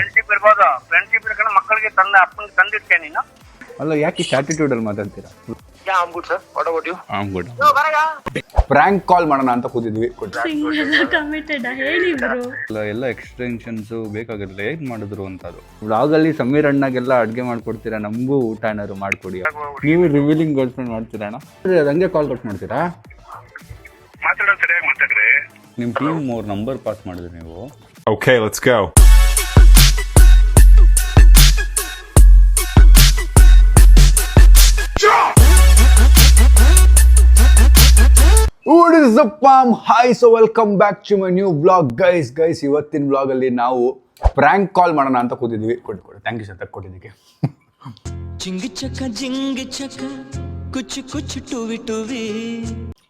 Friendship ಇರ್ಬೋದು, friendship ಇರ್ಕೊಂಡು ಮಕ್ಕಳಿಗೆ ತಂದ ಅಪ್ಪನಿಗೆ ತಂದಿರ್ತೀಯ ನೀನು. ಅಲ್ಲ, ಯಾಕೆ ಇಷ್ಟು ಆಟಿಟ್ಯೂಡ್ ಅಲ್ಲಿ ಮಾತಾಡ್ತೀರಾ? I'm good, sir. What about you? I'm good. Prank call ಮಾಡೋಣ ಅಂತ ಕೂತಿದ್ವಿ. ಕಮಿಟೆಡ್ ಹೇಳಿ ಬ್ರೋ. ಎಲ್ಲ ಎಕ್ಸ್ಟೆನ್ಷನ್ಸ್ ಬೇಕಾಗಿರಲಿಲ್ಲ, ಹೇಗೆ ಮಾಡಿದ್ರು ಅಂತ. ಅದು ವ್ಲಾಗಲ್ಲಿ ಸಮೀರ್ ಅಣ್ಣಗೆಲ್ಲ ಅಡುಗೆ ಮಾಡ್ಕೊಡ್ತೀರಾ, ನಮಗೂ ಊಟ ಏನಾದ್ರು ಮಾಡ್ಕೊಡಿ. ನೀವು ರಿವೀಲಿಂಗ್ ಗರ್ಲ್ ಫ್ರೆಂಡ್ ಮಾಡ್ತೀರಾ ಅಣ್ಣ? ಹಂಗೆ ಕಾಲ್ ಕಟ್ ಮಾಡ್ತೀರಾ? ನಿಮ್ಮ ಟೀಮ್ ಅವ್ರ ನಂಬರ್ ಪಾಸ್ ಮಾಡಿದ್ರಿ ನೀವು. Okay, let's go. What is up, fam? Hi, so welcome back to my new vlog, guys. ಇವತ್ತಿನ ವ್ಲಾಗ್ ಅಲ್ಲಿ ನಾವು ಪ್ರ್ಯಾಂಕ್ ಕಾಲ್ ಮಾಡೋಣ ಅಂತ ಕೂತಿದ್ವಿ. ಕೊಡಿ thank you sir, ತಕ್ಕೊಟ್ಟಿದ್ದಕ್ಕೆ.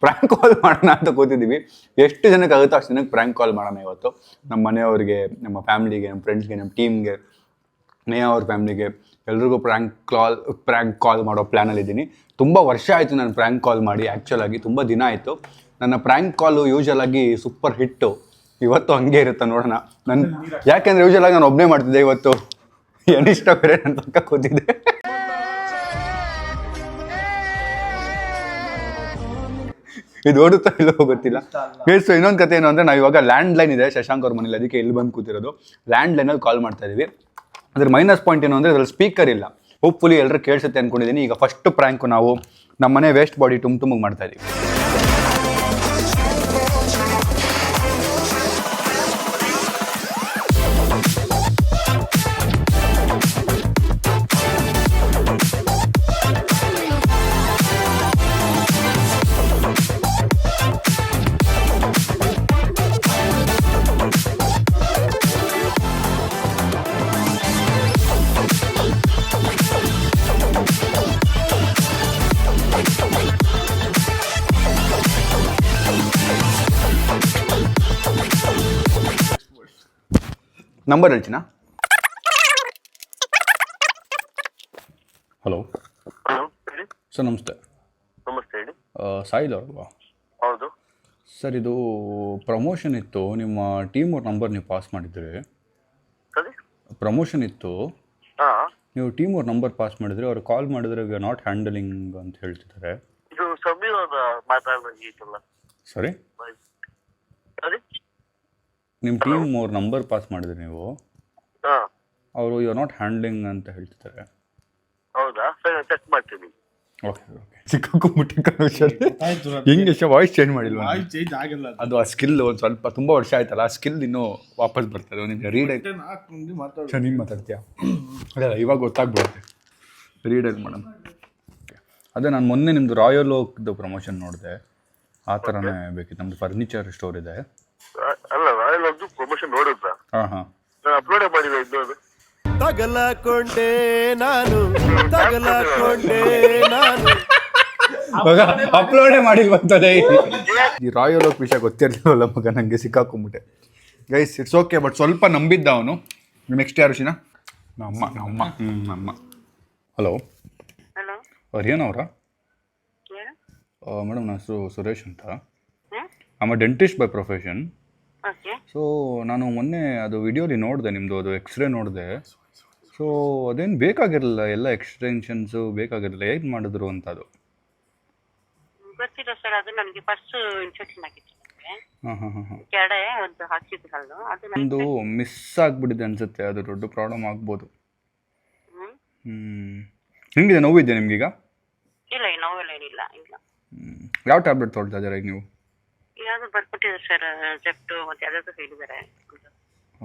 Prank call ಮಾಡೋಣ ಅಂತ ಕೂತಿದ್ದೀವಿ. ಎಷ್ಟು ಜನಕ್ಕೆ ಆಗುತ್ತೋ ಅಷ್ಟು ಜನಕ್ಕೆ ಪ್ರ್ಯಾಂಕ್ ಕಾಲ್ ಮಾಡೋಣ ಇವತ್ತು. ನಮ್ಮ ಮನೆಯವ್ರಿಗೆ, ನಮ್ಮ ಫ್ಯಾಮಿಲಿಗೆ, ನಮ್ಮ ಫ್ರೆಂಡ್ಸ್ಗೆ, ನಮ್ಮ ಟೀಮ್ಗೆ, ನೇಹ ಅವ್ರ ಫ್ಯಾಮಿಲಿಗೆ ಎಲ್ರಿಗೂ ಪ್ರ್ಯಾಂಕ್ ಕಾಲ್ ಮಾಡೋ ಪ್ಲ್ಯಾನಲ್ಲಿದ್ದೀನಿ. ತುಂಬ ವರ್ಷ ಆಯಿತು ನಾನು ಪ್ರ್ಯಾಂಕ್ ಕಾಲ್ ಮಾಡಿ. ಆ್ಯಕ್ಚುಲಾಗಿ ತುಂಬ ದಿನ ಆಯಿತು. ನನ್ನ ಪ್ರ್ಯಾಂಕ್ ಕಾಲು ಯೂಶಲಾಗಿ ಸೂಪರ್ ಹಿಟ್ಟು. ಇವತ್ತು ಹಂಗೆ ಇರುತ್ತೆ, ನೋಡೋಣ. ಯಾಕೆಂದರೆ ಯೂಶಲಾಗಿ ನಾನು ಒಬ್ಬನೇ ಮಾಡ್ತಿದ್ದೆ. ಇವತ್ತು ಏನಿಷ್ಟ ಬೇರೆ ನನ್ನ ಪಕ್ಕ ಕೂತಿದ್ದೆ. ಇದು ಓಡುತ್ತಾ ಇಲ್ಲೋ ಗೊತ್ತಿಲ್ಲ. ಸೊ ಇನ್ನೊಂದು ಕತೆ ಏನು ಅಂದರೆ, ನಾವು ಇವಾಗ ಲ್ಯಾಂಡ್ ಲೈನ್ ಇದೆ ಶಶಾಂಕ್ ಅವ್ರ ಮನೇಲಿ, ಅದಕ್ಕೆ ಇಲ್ಲಿ ಬಂದು ಕೂತಿರೋದು. ಲ್ಯಾಂಡ್ ಲೈನಲ್ಲಿ ಕಾಲ್ ಮಾಡ್ತಾ ಇದ್ದೀವಿ. ಅದ್ರ ಮೈನಸ್ ಪಾಯಿಂಟ್ ಏನು ಅಂದರೆ, ಅದ್ರಲ್ಲಿ ಸ್ಪೀಕರ್ ಇಲ್ಲ. ಹೋಪ್ಫುಲಿ ಎಲ್ಲರೂ ಕೇಳಿಸುತ್ತೆ ಅಂದ್ಕೊಂಡಿದ್ದೀನಿ. ಈಗ ಫಸ್ಟ್ ಪ್ರ್ಯಾಂಕು ನಾವು ನಮ್ಮ ಮನೆ ವೇಸ್ಟ್ ಬಾಡಿ ತುಂಬ ಮಾಡ್ತಾ ಇದ್ದೀವಿ. ನಂಬರ್ ಹೇಳ್ತೀನಾ? ಹಲೋ ಸರ್, ನಮಸ್ತೆ. ನಮಸ್ತೆ, ಹೇಳಿ. ಸಾಯಿಲ್ ಅವ್ರಲ್ವಾ? ಹೌದು ಸರ್, ಇದು ಪ್ರಮೋಷನ್ ಇತ್ತು. ನಿಮ್ಮ ಟೀಮ್ ಅವ್ರ ನಂಬರ್ ನೀವು ಪಾಸ್ ಮಾಡಿದ್ರಿ. ಪ್ರಮೋಷನ್ ಇತ್ತು, ನೀವು ಟೀಮ್ ಅವ್ರ ನಂಬರ್ ಪಾಸ್ ಮಾಡಿದ್ರಿ. ಅವ್ರು ಕಾಲ್ ಮಾಡಿದ್ರೆ ವಿ ಆರ್ ನಾಟ್ ಹ್ಯಾಂಡಲಿಂಗ್ ಅಂತ ಹೇಳ್ತಿದ್ದಾರೆ. ಇದು ಸಮೀರ್ ಮಾತಾಡೋದಿತ್ತಲ್ಲ. ಸರಿ, ನಿಮ್ಮ ಟೀಮ್ ಅವ್ರ ನಂಬರ್ ಪಾಸ್ ಮಾಡಿದ್ರಿ ನೀವು. ಅವರು ಯು ಆರ್ ನಾಟ್ ಹ್ಯಾಂಡ್ಲಿಂಗ್ ಅಂತ ಹೇಳ್ತಿದ್ದಾರೆ. ಹೌದಾ? ಸರಿ, ಚೆಕ್ ಮಾಡ್ತೀನಿ. ಓಕೆ ಸಿಕ್ಕಾಕೊಂಡ್ಬಿಟ್ಟು ಹಿಂಗೆ ವಾಯ್ಸ್ ಚೇಂಜ್ ಮಾಡಿಲ್ವಾ? ಅದು ಆ ಸ್ಕಿಲ್ ಒಂದು ಸ್ವಲ್ಪ ತುಂಬ ವರ್ಷ ಆಯ್ತಲ್ಲ, ಆ ಸ್ಕಿಲ್ ಇನ್ನೂ ವಾಪಸ್ ಬರ್ತದೆ. ನಿಮಗೆ ರೀಡ್ ಆಯ್ತು ನೀನು ಮಾತಾಡ್ತೀಯಾ? ಅದೇ ಇವಾಗ ಗೊತ್ತಾಗ್ಬಿಡುತ್ತೆ. ರೀಡ್ ಆಯ್ತು ಮೇಡಮ್. ಅದೇ ನಾನು ಮೊನ್ನೆ ನಿಮ್ಮದು ರಾಯಲ್ ಓಕ್ದು ಪ್ರಮೋಷನ್ ನೋಡಿದೆ. ಆ ಥರನೇ ಬೇಕಿತ್ತು. ನಮ್ಮದು ಫರ್ನಿಚರ್ ಸ್ಟೋರ್ ಇದೆ. ಅಲ್ಲ, ರಾಯಲ್ ಒಂದು ಪ್ರಮೋಷನ್ ನೋಡಿದ್ರಾ? ಹಾಂ, ನಾನು ಅಪ್ಲೋಡ್ ಮಾಡಿದೆ. ಇನ್ನೊಂದು ತಗಲಕೊಂಡೆ ನಾನು ಅಪ್ಲೋಡೇ ಮಾಡಿಲ್ವಂತದೆ. ಈ ರಾಯಲ್ ಓಕ್ ವಿಷಯ ಗೊತ್ತಿರ್ಲಿಲ್ಲ ಮಗ, ನನಗೆ ಸಿಕ್ಕಾಕೊಂಡ್ಬಿಟ್ಟೆ. ಗೈಸ್, ಇಟ್ಸ್ ಓಕೆ, ಬಟ್ ಸ್ವಲ್ಪ ನಂಬಿದ್ದ ಅವನು. ನೆಕ್ಸ್ಟ್ ಯಾರು ಶಿನಾ? ನಮ್ಮ ಹಲೋ. ಏನವರಾ? ಮೇಡಮ್, ನನ್ನ ಹೆಸರು ಸುರೇಶ್ ಅಂತ. Am a dentist by profession. So ನಾನು ಮೊನ್ನೆ ಅದು ವಿಡಿಯೋಲಿ ನೋಡಿದೆ ನಿಮ್ಮದು, ಅದು ಎಕ್ಸ್ರೇ ನೋಡಿದೆ. ಸೊ ಅದೇನು ಬೇಕಾಗಿರಲಿಲ್ಲ, ಎಲ್ಲ ಎಕ್ಸ್ಟೆನ್ಷನ್ಸು ಬೇಕಾಗಿರಲಿಲ್ಲ. ಹೇಗೆ ಮಾಡಿದ್ರು ಅಂತ. ಅದು ಗೊತ್ತಿಲ್ಲ ಸರ್, ಅದು ನನಗೆ ಫಸ್ಟ್ ಇನ್ಫೆಕ್ಷನ್ ಆಗಿತ್ತು. ಹಾಂ ಕೆಡೆ ಒಂದು ಹಾಕಿದ್ರಲ್ಲ, ಅದು ಒಂದು ಮಿಸ್ ಆಗಿಬಿಟ್ಟಿದೆ ಅನಿಸುತ್ತೆ. ಅದು ದೊಡ್ಡ ಪ್ರಾಬ್ಲಮ್ ಆಗ್ಬೋದು. ಹೆಂಗಿದೆ, ನೋವಿದೆ ನಿಮಗೀಗ? ಇಲ್ಲ, ನೋವೆಲ್ಲ ಏನಿಲ್ಲ. ಇಲ್ಲ. ಯಾವ ಟ್ಯಾಬ್ಲೆಟ್ ತೊಗೊಳ್ತಾ ಇದ್ದೀರಾ ಈಗ ನೀವು? ಯಾವುದು ಬರ್ಕೊಟ್ಟಿದ್ದಾರೆ ಸರ್, ಜೆಪ್ಟು ಮತ್ತೆ ಯಾವ್ದಾದ್ರು ಹೇಳಿದ್ದಾರೆ.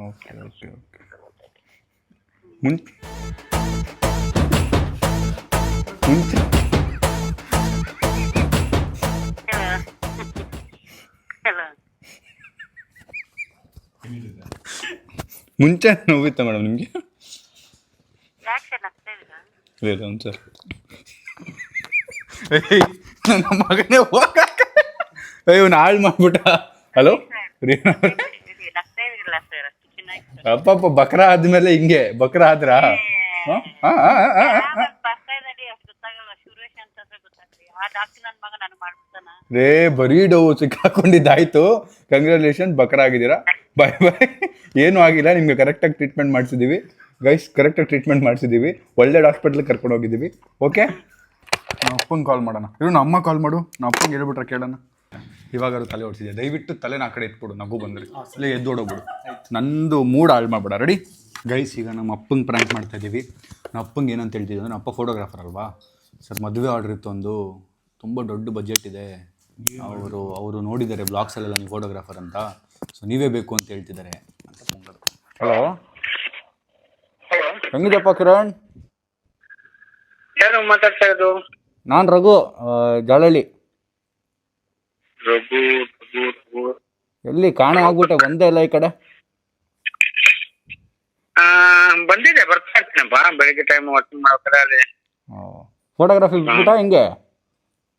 ಓಕೆ ಮುಂಚೆ ಮುಂಚೆ ನೋವಿತ್ತ ಮೇಡಮ್ ನಿಮಗೆ? ಯಾಕೆ ಸರ್ ನಗ್ತಾ ಇದ್ದೀರಾ? ಇಲ್ಲ ಒಂದು ಸರ್, ನನ್ನ ಮಗನೇ ಇವನು ಹಾಳು ಮಾಡ್ಬಿಟ್ಟ. ಹಲೋ ರೀನಾ, ನಗ್ತಾ ಇದ್ದೀರಲ್ಲ ಸರ್, ಅಷ್ಟು ಚೆನ್ನಾಗಿ. ಅಪ್ಪಪ್ಪ, ಬಕ್ರಾ ಆದ್ಮೇಲೆ ಹಿಂಗೆ ಬಕ್ರಾ ಆದ್ರ? ಬರ್ತಾ ಇದ್ದಾರೆ, ಅಷ್ಟು ಗೊತ್ತಾಗಲ್ಲ. ಸುರೇಶ್ ಅಂತ ಗೊತ್ತಾಗ್ತದೆ. ಆಟ ಡಾಕ್ಟರ್ ನನ್ನ ಮಗ ನನಗೆ ಮಾಡ್ಬಿಡ್ತಾನ. ರೇ ಬರೀ ಡವ್ ಸಿಕ್ಕಾಕೊಂಡಿದ್ದಾಯ್ತು. ಕಂಗ್ರ್ಯಾಚುಲೇಷನ್, ಬಕರ ಆಗಿದ್ದೀರಾ. ಬಾಯ್ ಬಾಯ್. ಏನೂ ಆಗಿಲ್ಲ, ನಿಮ್ಗೆ ಕರೆಕ್ಟಾಗಿ ಟ್ರೀಟ್ಮೆಂಟ್ ಮಾಡಿಸಿದ್ದೀವಿ ಗೈಸ್, ಕರೆಕ್ಟಾಗಿ ಟ್ರೀಟ್ಮೆಂಟ್ ಮಾಡಿಸಿದ್ದೀವಿ, ಒಳ್ಳೆ ಹಾಸ್ಪಿಟ್ಲಿಗೆ ಕರ್ಕೊಂಡು ಹೋಗಿದ್ದೀವಿ. ಓಕೆ, ನಮ್ಮ ಅಪ್ಪಂಗೆ ಕಾಲ್ ಮಾಡೋಣ. ಇರು, ನಮ್ಮ ಅಮ್ಮ ಕಾಲ್ ಮಾಡು, ನಮ್ಮ ಅಪ್ಪಂಗೆ ಹೇಳ್ಬಿಟ್ರೆ ಕೇಳೋಣ. ಇವಾಗಾದ್ರು ತಲೆ ಓಡಿಸಿದೆ, ದಯವಿಟ್ಟು ತಲೆನ ಆ ಕಡೆ ಎತ್ಬಿಡು, ನಗು ಬಂದ್ರಿ ಇಲ್ಲೇ ಎದ್ದೋಡೋಗ್ಬಿಡು, ನಂದು ಮೂಡ್ ಹಾಳು ಮಾಡ್ಬೇಡ. ರೆಡಿ ಗೈಸ್, ಈಗ ನಮ್ಮ ಅಪ್ಪಂಗೆ ಪ್ರ್ಯಾಂಕ್ ಮಾಡ್ತಾ ಇದ್ದೀವಿ. ನಮ್ಮ ಅಪ್ಪಂಗೆ ಏನಂತ ಹೇಳ್ತಿದ್ವಿ ಅಂದರೆ, ಅಪ್ಪ ಫೋಟೋಗ್ರಾಫರ್ ಅಲ್ವಾ ಸರ್, ಮದುವೆ ಆರ್ಡ್ರ್ ಇತ್ತು, ಒಂದು ತುಂಬ ದೊಡ್ಡ ಬಜೆಟ್ ಇದೆ, ಅವರು ನೋಡಿದ್ದಾರೆ ಬ್ಲಾಗ್ಸಲ್ಲೆಲ್ಲ ನೀವು ಫೋಟೋಗ್ರಾಫರ್ ಅಂತ, ಸೊ ನೀವೇ ಬೇಕು ಅಂತ ಹೇಳ್ತಿದ್ದಾರೆ ಅಂತ ಫೋನ್. ಹಲೋ, ಹೆಂಗಿದೆಪ್ಪ ಕಿರಣ್? ಯಾರು ಮಾತಾಡ್ತಾ ಇರೋದು? ನಾನು ರಘು, ಜಾಲಹಳ್ಳಿ. ರಘು ಎಲ್ಲಿ ಕಾಣೆ ಆಗ್ಬಿಟ್ಟೆ, ಬಂದೇ ಇಲ್ಲ ಈ ಕಡೆ. ಬಂದಿದೆ, ಬರ್ತಾ ಇರ್ತೀನಪ್ಪ ಬೆಳಿಗ್ಗೆ ಟೈಮ್ ವಾಕಿಂಗ್ ಮಾಡ್ತಾರೆ ಅಲ್ಲಿ. ಫೋಟೋಗ್ರಾಫಿ ಬಿಟ್ಬಿಟ್ಟ ಹೆಂಗೆ?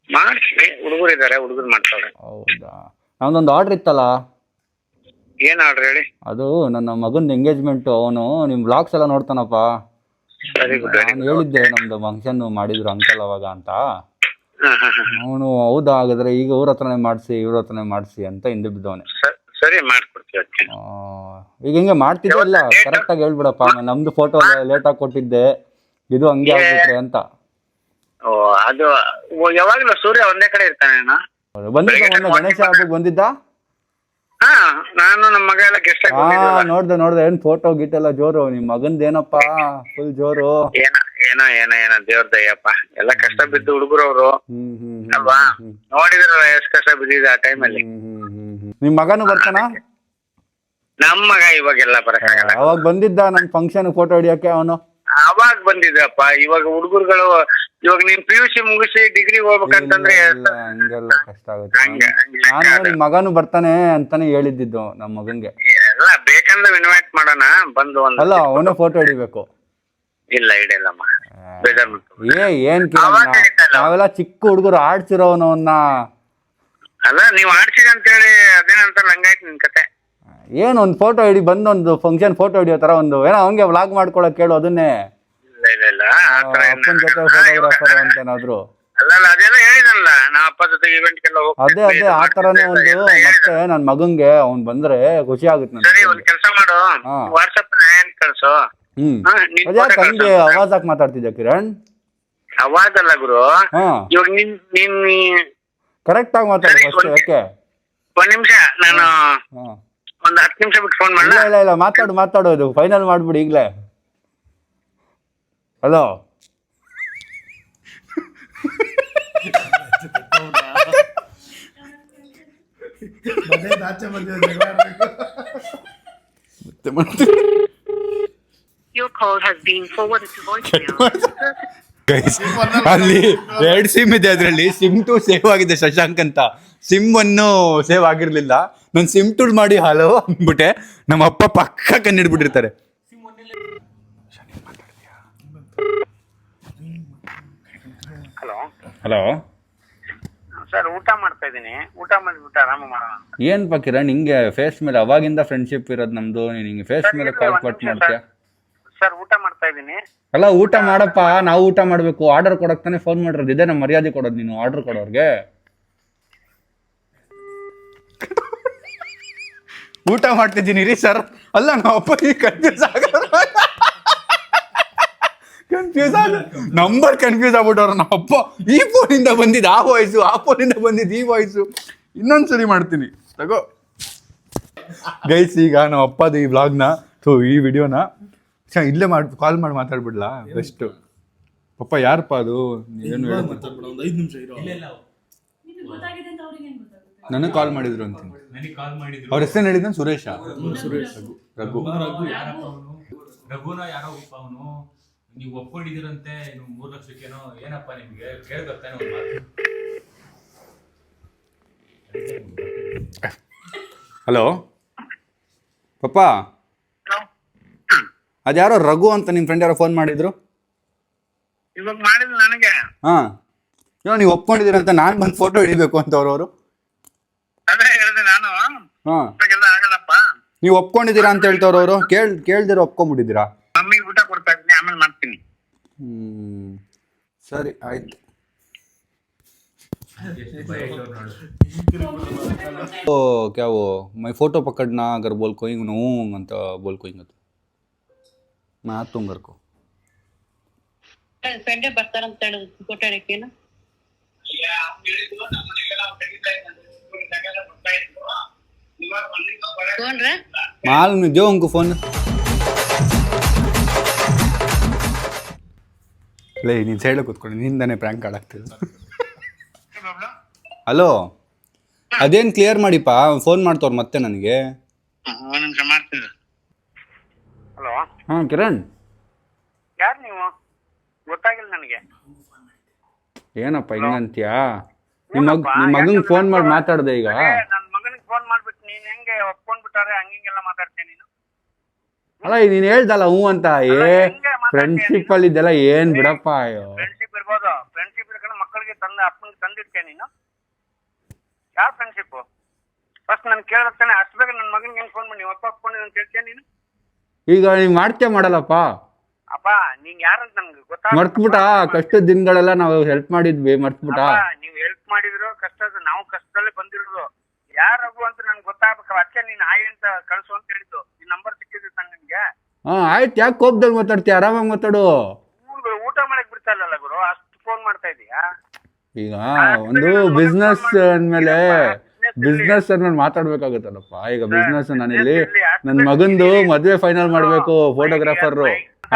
ಮಾಡ್ತೀನಿ, ಹುಡುಗರು ಇದ್ದಾರೆ, ಹುಡುಗರು ಮಾಡ್ತಾರೆ. ಹೌದಾ, ನಮ್ದೊಂದು ಆರ್ಡ್ರ್ ಇತ್ತಲ್ಲ. ಏನ್ ಆರ್ಡ್ರ್ ಹೇಳಿ? ಅದು ನನ್ನ ಮಗನ ಎಂಗೇಜ್ಮೆಂಟು, ಅವನು ನಿಮ್ಮ ಬ್ಲಾಗ್ಸ್ ಎಲ್ಲ ನೋಡ್ತಾನಪ್ಪ. ನಾನು ಹೇಳಿದ್ದೆ ನಮ್ದು ಫಂಕ್ಷನ್ ಮಾಡಿದ್ರು ಅಂಕಲ್ ಅವಾಗ ಅಂತ. ಅವನು ಹೌದಾ ಹಾಗಾದ್ರೆ ಈಗ ಇವ್ರ ಹತ್ರನೇ ಮಾಡಿಸಿ, ಇವ್ರ ಹತ್ರನೇ ಮಾಡಿಸಿ ಅಂತ ಹಿಂದೆ ಬಿದ್ದವನೆ. ಸರಿ, ಮಾಡ್ಕೊಡ್ತೀವಿ. ಈಗ ಹಿಂಗೆ ಮಾಡ್ತಿದ್ದೆ ಇಲ್ಲ, ಕರೆಕ್ಟಾಗಿ ಹೇಳ್ಬಿಡಪ್ಪ, ನಮ್ದು ಫೋಟೋ ಲೇಟಾಗಿ ಕೊಟ್ಟಿದ್ದೆ, ಇದು ಹಂಗೆ ಆಗ್ಬಿಟ್ರೆ ಅಂತ. ಓ, ಅದು ಯಾವಾಗಲೂ ಸೂರ್ಯ ಒಂದೇ ಕಡೆ ಇರ್ತಾನೆ. ಬಂದಿದ್ದ ಮೊನ್ನೆ ಗಣೇಶ ಹಬ್ಬಕ್ಕೆ ಬಂದಿದ್ದ. ಹಾ, ನಾನು ನಮ್ಮ ಮಗ ಎಲ್ಲ ಗೆಸ್ಟ್ ಆಗಿ ನೋಡ್ದೆ ಏನ್ ಫೋಟೋ ಗಿಟ್ಟೆಲ್ಲ ಜೋರು. ನಿಮ್ ಮಗಂದ ಏನಪ್ಪಾ ಫುಲ್ ಜೋರು. ಏನೋ ದೇವ್ರ ದಯ್ಯಪ್ಪ, ಎಲ್ಲ ಕಷ್ಟ ಬಿದ್ದು ಹುಡುಗರು ಅವರು ಅಲ್ವಾ, ನೋಡಿದ್ರಲ್ಲ ಎಷ್ಟು ಕಷ್ಟ ಬಿದ್ದಿದೆ ಆ ಟೈಮಲ್ಲಿ. ನಿಮ್ ಮಗನು ಬರ್ತಾನ? ನಮ್ಮ ಮಗ ಇವಾಗೆಲ್ಲ ಬರಕ್ಕಾಗಲ್ಲ. ಅವಾಗ ಬಂದಿದ್ದ ನನ್ ಫಂಕ್ಷನ್ ಫೋಟೋ ಹಿಡಿಯಕ್ಕೆ ಅವನು. ಅವಾಗ ಬಂದಿದ್ದಪ್ಪ, ಇವಾಗ ಹುಡುಗರುಗಳು ಇವಾಗ ನೀನ್ PUC ಮುಗಿಸಿ ಡಿಗ್ರಿ ಹೋಗ್ಬೇಕಂತಂದ್ರೆ ಹಂಗೆಲ್ಲ ಕಷ್ಟ ಆಗುತ್ತೆ. ನಾನು ನಿಮ್ ಮಗನು ಬರ್ತಾನೆ ಅಂತಾನೆ ಹೇಳಿದ್ದು ನಮ್ ಮಗನ್ಗೆ. ಎಲ್ಲ ಬೇಕಂದ್ರೆ ಇನ್ವೈಟ್ ಮಾಡೋಣ, ಬಂದು ಒಂದು. ಅಲ್ಲ, ಅವನೇ ಫೋಟೋ ಹಿಡಿಬೇಕು. ಇಲ್ಲ, ಹಿಡಿಯಲ್ಲಮ್ಮ, ಏನ್ ನಾವೆಲ್ಲ ಚಿಕ್ಕ ಹುಡುಗರು ಆಡ್ಸಿರೋನವನ್ನ. ಅಲ್ಲ, ನೀವ್ ಆಡ್ಸಿದ ಅಂತೇಳಿ ಅದೇನಂತ ಹಂಗಾಯ್ತು ನಿನ್ ಕತೆ. ಏನು ಒಂದು ಫೋಟೋ ಹಿಡಿ, ಬಂದೊಂದು ಫಂಕ್ಷನ್ ಫೋಟೋ ಹಿಡಿಯೋ ತರ ಒಂದು ಏನೋ ಹಂಗೆ ವ್ಲಾಗ್ ಮಾಡ್ಕೊಳಕ್ ಕೇಳು, ಅದನ್ನೇ. ಇಲ್ಲ, ಅಪ್ಪನ ಜೊತೆ ಫೋಟೋಗ್ರಾಫರ್ ಅಂತ ಏನಾದ್ರು. ಅಲ್ಲ, ಅದೆಲ್ಲ ಹೇಳಿದಲ್ಲ, ನಾ ಅಪ್ಪ ಜೊತೆ ಇವೆಂಟ್ಗೆಲ್ಲ ಅದೇ ಆ ತರನೇ ಒಂದು. ಮತ್ತೆ ನನ್ ಮಗಂಗೆ ಅವ್ನ್ ಬಂದ್ರೆ ಖುಷಿ ಆಗುತ್ತೆ ಸರಿ, ಒಂದ್ ಕೆಲಸ ಮಾಡು, ವಾಟ್ಸಪ್ ಏನ್ ಕಳ್ಸು. ಅದ್ಯಾಕೆ ಹಂಗೆ ಅವಾಜ್ ಹಾಕಿ ಮಾತಾಡ್ತಿದ್ಯಾ ಕಿರಣ್? ಅವಾಜ್ ಅಲ್ಲ ಗುರು, ಇವಾಗ ನೀನ್ ಕರೆಕ್ಟ್ ಆಗಿ ಮಾತಾಡಿ ಫಸ್ಟ್. ಯಾಕೆ ಒಂದ್ ನಿಮಿಷ, ನಾನು ಒಂದ್ 10 ನಿಮಿಷ ಬಿಟ್ಟು ಫೋನ್ ಮಾಡಲ್ಲ. ಇಲ್ಲ, ಮಾತಾಡೋದು ಫೈನಲ್ ಮಾಡ್ಬಿಡಿ ಈಗ್ಲೇ. Hello, Your call has been forwarded to voicemail. ಅಲ್ಲಿ 2 ಸಿಮ್ ಇದೆ, ಅದ್ರಲ್ಲಿ ಸಿಮ್ 2 ಸೇವ್ ಆಗಿದೆ ಶಶಾಂಕ್ ಅಂತ, ಸಿಮ್ 1 ಸೇವ್ ಆಗಿರ್ಲಿಲ್ಲ. ನಾನು ಸಿಮ್ 2 ಮಾಡಿ ಹಲೋ ಅಂದ್ಬಿಟ್ಟೆ, ನಮ್ಮ ಅಪ್ಪ ಪಕ್ಕ ಕಣ್ಣಿಡ್ಬಿಟ್ಟಿರ್ತಾರೆ. ಹಲೋ ಸರ್, ಊಟ ಮಾಡ್ತಾ ಇದೀನಿ, ಊಟ ಮಾಡಿಬಿಟ್ಟು ಆರಾಮ ಮಾಡೋಣ. ಏನ್ ಕಿರಣ್ ಹಿಂಗೆ ಫೇಸ್ ಮೇಲೆ ಅವಾಗಿಂದ ಫ್ರೆಂಡ್ಶಿಪ್ ಇರೋದು ನಮ್ದು, ನೀನ್ ಹಿಂಗೆ ಫೇಸ್ ಮೇಲೆ ಕಾಲ್ ಕಟ್ ಮಾಡ್ತೀಯ? ಸರ್, ಊಟ ಮಾಡ್ತಾ ಇದೀನಿ. ಅಲ್ಲ, ಊಟ ಮಾಡಪ್ಪ, ನಾವು ಊಟ ಮಾಡ್ಬೇಕು. ಆರ್ಡರ್ ಕೊಡಕ್ ತಾನೇ ಫೋನ್ ಮಾಡಿರೋದು, ಇದೇ ನಮ್ಮ ಮರ್ಯಾದೆ ಕೊಡೋದು ನೀನು ಆರ್ಡರ್ ಕೊಡೋರ್ಗೆ. ಊಟ ಮಾಡ್ತಿದ್ದೀನಿ ರೀ ಸರ್. ಅಲ್ಲ, ನಾವು ಅಪ್ಪ ಕನ್ಫ್ಯೂಸ್ ನಂಬರ್ ಕನ್ಫ್ಯೂಸ್ ಆಗ್ಬಿಟ್ಟವ್ರ. ನಮ್ಮ ಅಪ್ಪ ಈ ಫೋನಿಂದ ಬಂದಿದ್ದು ಆ ವಾಯ್ಸು, ಆ ಫೋನಿಂದ ಬಂದಿದ್ದು ಈ ವಾಯ್ಸು. ಇನ್ನೊಂದ್ಸರಿ ಮಾಡ್ತೀನಿ ತಗೋ ಗೈಸ್. ಈಗ ನಮ್ಮ ಅಪ್ಪದು ಈ ವ್ಲಾಗ್ನ, ಈ ವಿಡಿಯೋನ ಇಲ್ಲೇ ಕಾಲ್ ಮಾಡಿ ಮಾತಾಡ್ಬಿಡ್ಲಾ ಬೆಸ್ಟ್. ಪಪ್ಪ ಯಾರಪ್ಪ ಅದು? ಏನು ನನಗೆ ಕಾಲ್ ಮಾಡಿದ್ರು ಅಂತ. ಅವ್ರ ಹೆಸರು ಹೇಳಿದ ಸುರೇಶ. ರಘು ರಘುನ ಯಾರೋ ಅವನು. ನೀವು ಒಪ್ಕೊಂಡಿದ್ದೀರಂತೆ 3 ಲಕ್ಷಕ್ಕೇನೋ, ಏನಪ್ಪ ನಿಮ್ಗೆ ಕೇಳ್ಕೊತಾನೆ ಒಂದು ಮಾತು. ಹಲೋ ಪಪ್ಪ, ಅದ್ಯಾರೋ ರಘು ಅಂತ ನಿಮ್ಮ ಫ್ರೆಂಡ್ ಯಾರೋ ಫೋನ್ ಮಾಡಿದ್ರು. ಇವಾಗ ಮಾಡಿದ್ರು ನನಗೆ. ಏನೋ ನೀವು ಒಪ್ಕೊಂಡಿದ್ದೀರಂತ, ನಾನು ಬಂದು ಫೋಟೋ ಹಿಡಿಬೇಕು ಅಂತ ಅವರು. ಅದೇ ಹೇಳಿದೆ ನಾನು. ಆಗಲ್ಲಪ್ಪ, ನೀವು ಒಪ್ಕೊಂಡಿದ್ದೀರಾ ಅಂತ ಹೇಳ್ತವ್ರು ಅವರು. ಕೇಳ್ದಿರ ಒಪ್ಕೊಂಡ್ಬಿಟ್ಟಿದ್ದೀರಾ? ಮಮ್ಮಿಗೆ ಊಟ ಕೊಡ್ತಾ ಇದ್ದೀನಿ, ಆಮೇಲೆ ಮಾಡ್ತೀನಿ. ಸರಿ ಆಯ್ತು. ಎಷ್ಟು ಭಯ ಇದ್ದವ್ರು ನೋಡು. ओ क्या वो मैं फोटो पकड़ना अगर बोल कोई नो ಅಂತ बोल कोई मैं आता हूँ घर को ಸಂಡೆ ಬರ್ತಾರಂತ ಹೇಳಿ ಫೋಟೋ ಹಿಡಿಕೇನು ತಗೊಂಡ್ರೆ मालूम नहीं दो उनको फोन ಲೇ ನೀನು ಸೈಡ್ ಕೂತ್ಕೊಂಡು ನಿಂದಾನೆ ಪ್ರ್ಯಾಂಕ್ ಆಡಾಗ್ತಿದ್ದು ಹಲೋ ಅದೇನು ಕ್ಲಿಯರ್ ಮಾಡಿಪ್ಪ ಫೋನ್ ಮಾಡ್ತವ್ರು ಮತ್ತೆ ನನಗೆ ಒಂದ್ ನಿಮಿಷ ಮಾಡ್ತೀನಿ. ಹಲೋ, ಹಾಂ ಕಿರಣ್ ಯಾರು ನೀವು? ಗೊತ್ತಾಗಿಲ್ಲ ನನಗೆ. ಏನಪ್ಪ ಹಿಂಗಂತೀಯಾ ನಿಮ್ಮ ಮಗಂಗೆ ಫೋನ್ ಮಾಡಿ ಮಾತಾಡ್ದೆ ಈಗ ನನ್ನ ಮಗನಿಗೆ ಫೋನ್ ಮಾಡ್ಬಿಟ್ಟು ನೀನ್ ಹೆಂಗೆ ಒಪ್ಕೊಂಡ್ಬಿಟ್ಟಾರೆ ಹಂಗಿಂಗೆಲ್ಲ ಮಾತಾಡ್ತೀನಿ ನೀನು? ಅಲ್ಲ ನೀನು ಹೇಳ್ದಲ್ಲ ಹ್ಞೂ ಅಂತ ಫ್ರೆಂಡ್ಶಿಪ್ ಅಲ್ಲಿ ಇದೆಲ್ಲ ಏನ್ ಬಿಡಪ್ಪ ಅಯ್ಯೋ ಫ್ರೆಂಡ್ಶಿಪ್ ಇರ್ಬೋದು, ಫ್ರೆಂಡ್ಶಿಪ್ ಇರ್ಕೊಂಡು ಮಕ್ಕಳಿಗೆ ಅಪ್ಪನಿಗೆ ತಂದಿಡ್ತೇ ನೀನು? ಯಾವ ಫ್ರೆಂಡ್ಶಿಪ್? ಫಸ್ಟ್ ನಾನು ಕೇಳತ್ತಾನೆ ಅಷ್ಟು ಬೇಗ ನನ್ನ ಮಗನಿಗೆ ಹೆಂಗ್ ಫೋನ್ ಮಾಡಿ ನೀವು ಒಪ್ಕೊಂಡಿದ್ದು ಅಂತ ಹೇಳ್ತೇನೆ ನೀನು? ಈಗ ನೀವ್ ಮಾಡ್ತೇ ಮಾಡಲ್ಲಪ್ಪ ಅಪ್ಪ ನೀನ್ ಯಾರಂತ ನನ್ಗೆ ಮರ್ತ್ಬಿಟ್ಟ ಕಷ್ಟದ ದಿನಗಳೆಲ್ಲ ನಾವು ಹೆಲ್ಪ್ ಮಾಡಿದ್ವಿ ಮರ್ತ್ಬಿಟ್ಟ ನೀವ್ ಹೆಲ್ಪ್ ಮಾಡಿದ್ರು ಕಷ್ಟದ ನಾವು ಕಷ್ಟದಲ್ಲೇ ಬಂದಿರೋದು ಯಾರಾಗು ಅಂತ ನನ್ಗೆ ಗೊತ್ತಾಗ್ಬೇಕು. ಅದಕ್ಕೆ ನೀನ್ ಆಯ್ ಅಂತ ಕಳ್ಸು ಅಂತ ಹೇಳಿದ್ದು. ನಿನ್ ನಂಬರ್ ಸಿಕ್ಕಿದ್ದು ನಿನ್ಗೆ. ಹಾ ಆಯ್ತು ಯಾಕೆ ಕೋಪದಲ್ಲಿ ಮಾತಾಡ್ತೀಯ ಆರಾಮಾಗಿ ಮಾತಾಡು. ಊಟ ಮಾಡಕ್ ಬಿಡ್ತಾರಲ್ಲ ಗುರು, ಅಷ್ಟು ಫೋನ್ ಮಾಡ್ತಾ ಇದೀಯಾ? ಈಗ ಒಂದು ಬಿಸ್ನೆಸ್ ಅಂದ್ಮೇಲೆ ಬಿಸ್ನೆಸ್ ಅಂದ್ಮೇಲೆ ಮಾತಾಡ್ಬೇಕಾಗತ್ತಲ್ಲಪ್ಪ. ಈಗ ಬಿಸ್ನೆಸ್ ನಾನಿಲ್ಲಿ ನನ್ನ ಮಗಂದು ಮದ್ವೆ ಫೈನಲ್ ಮಾಡ್ಬೇಕು ಫೋಟೋಗ್ರಾಫರ್.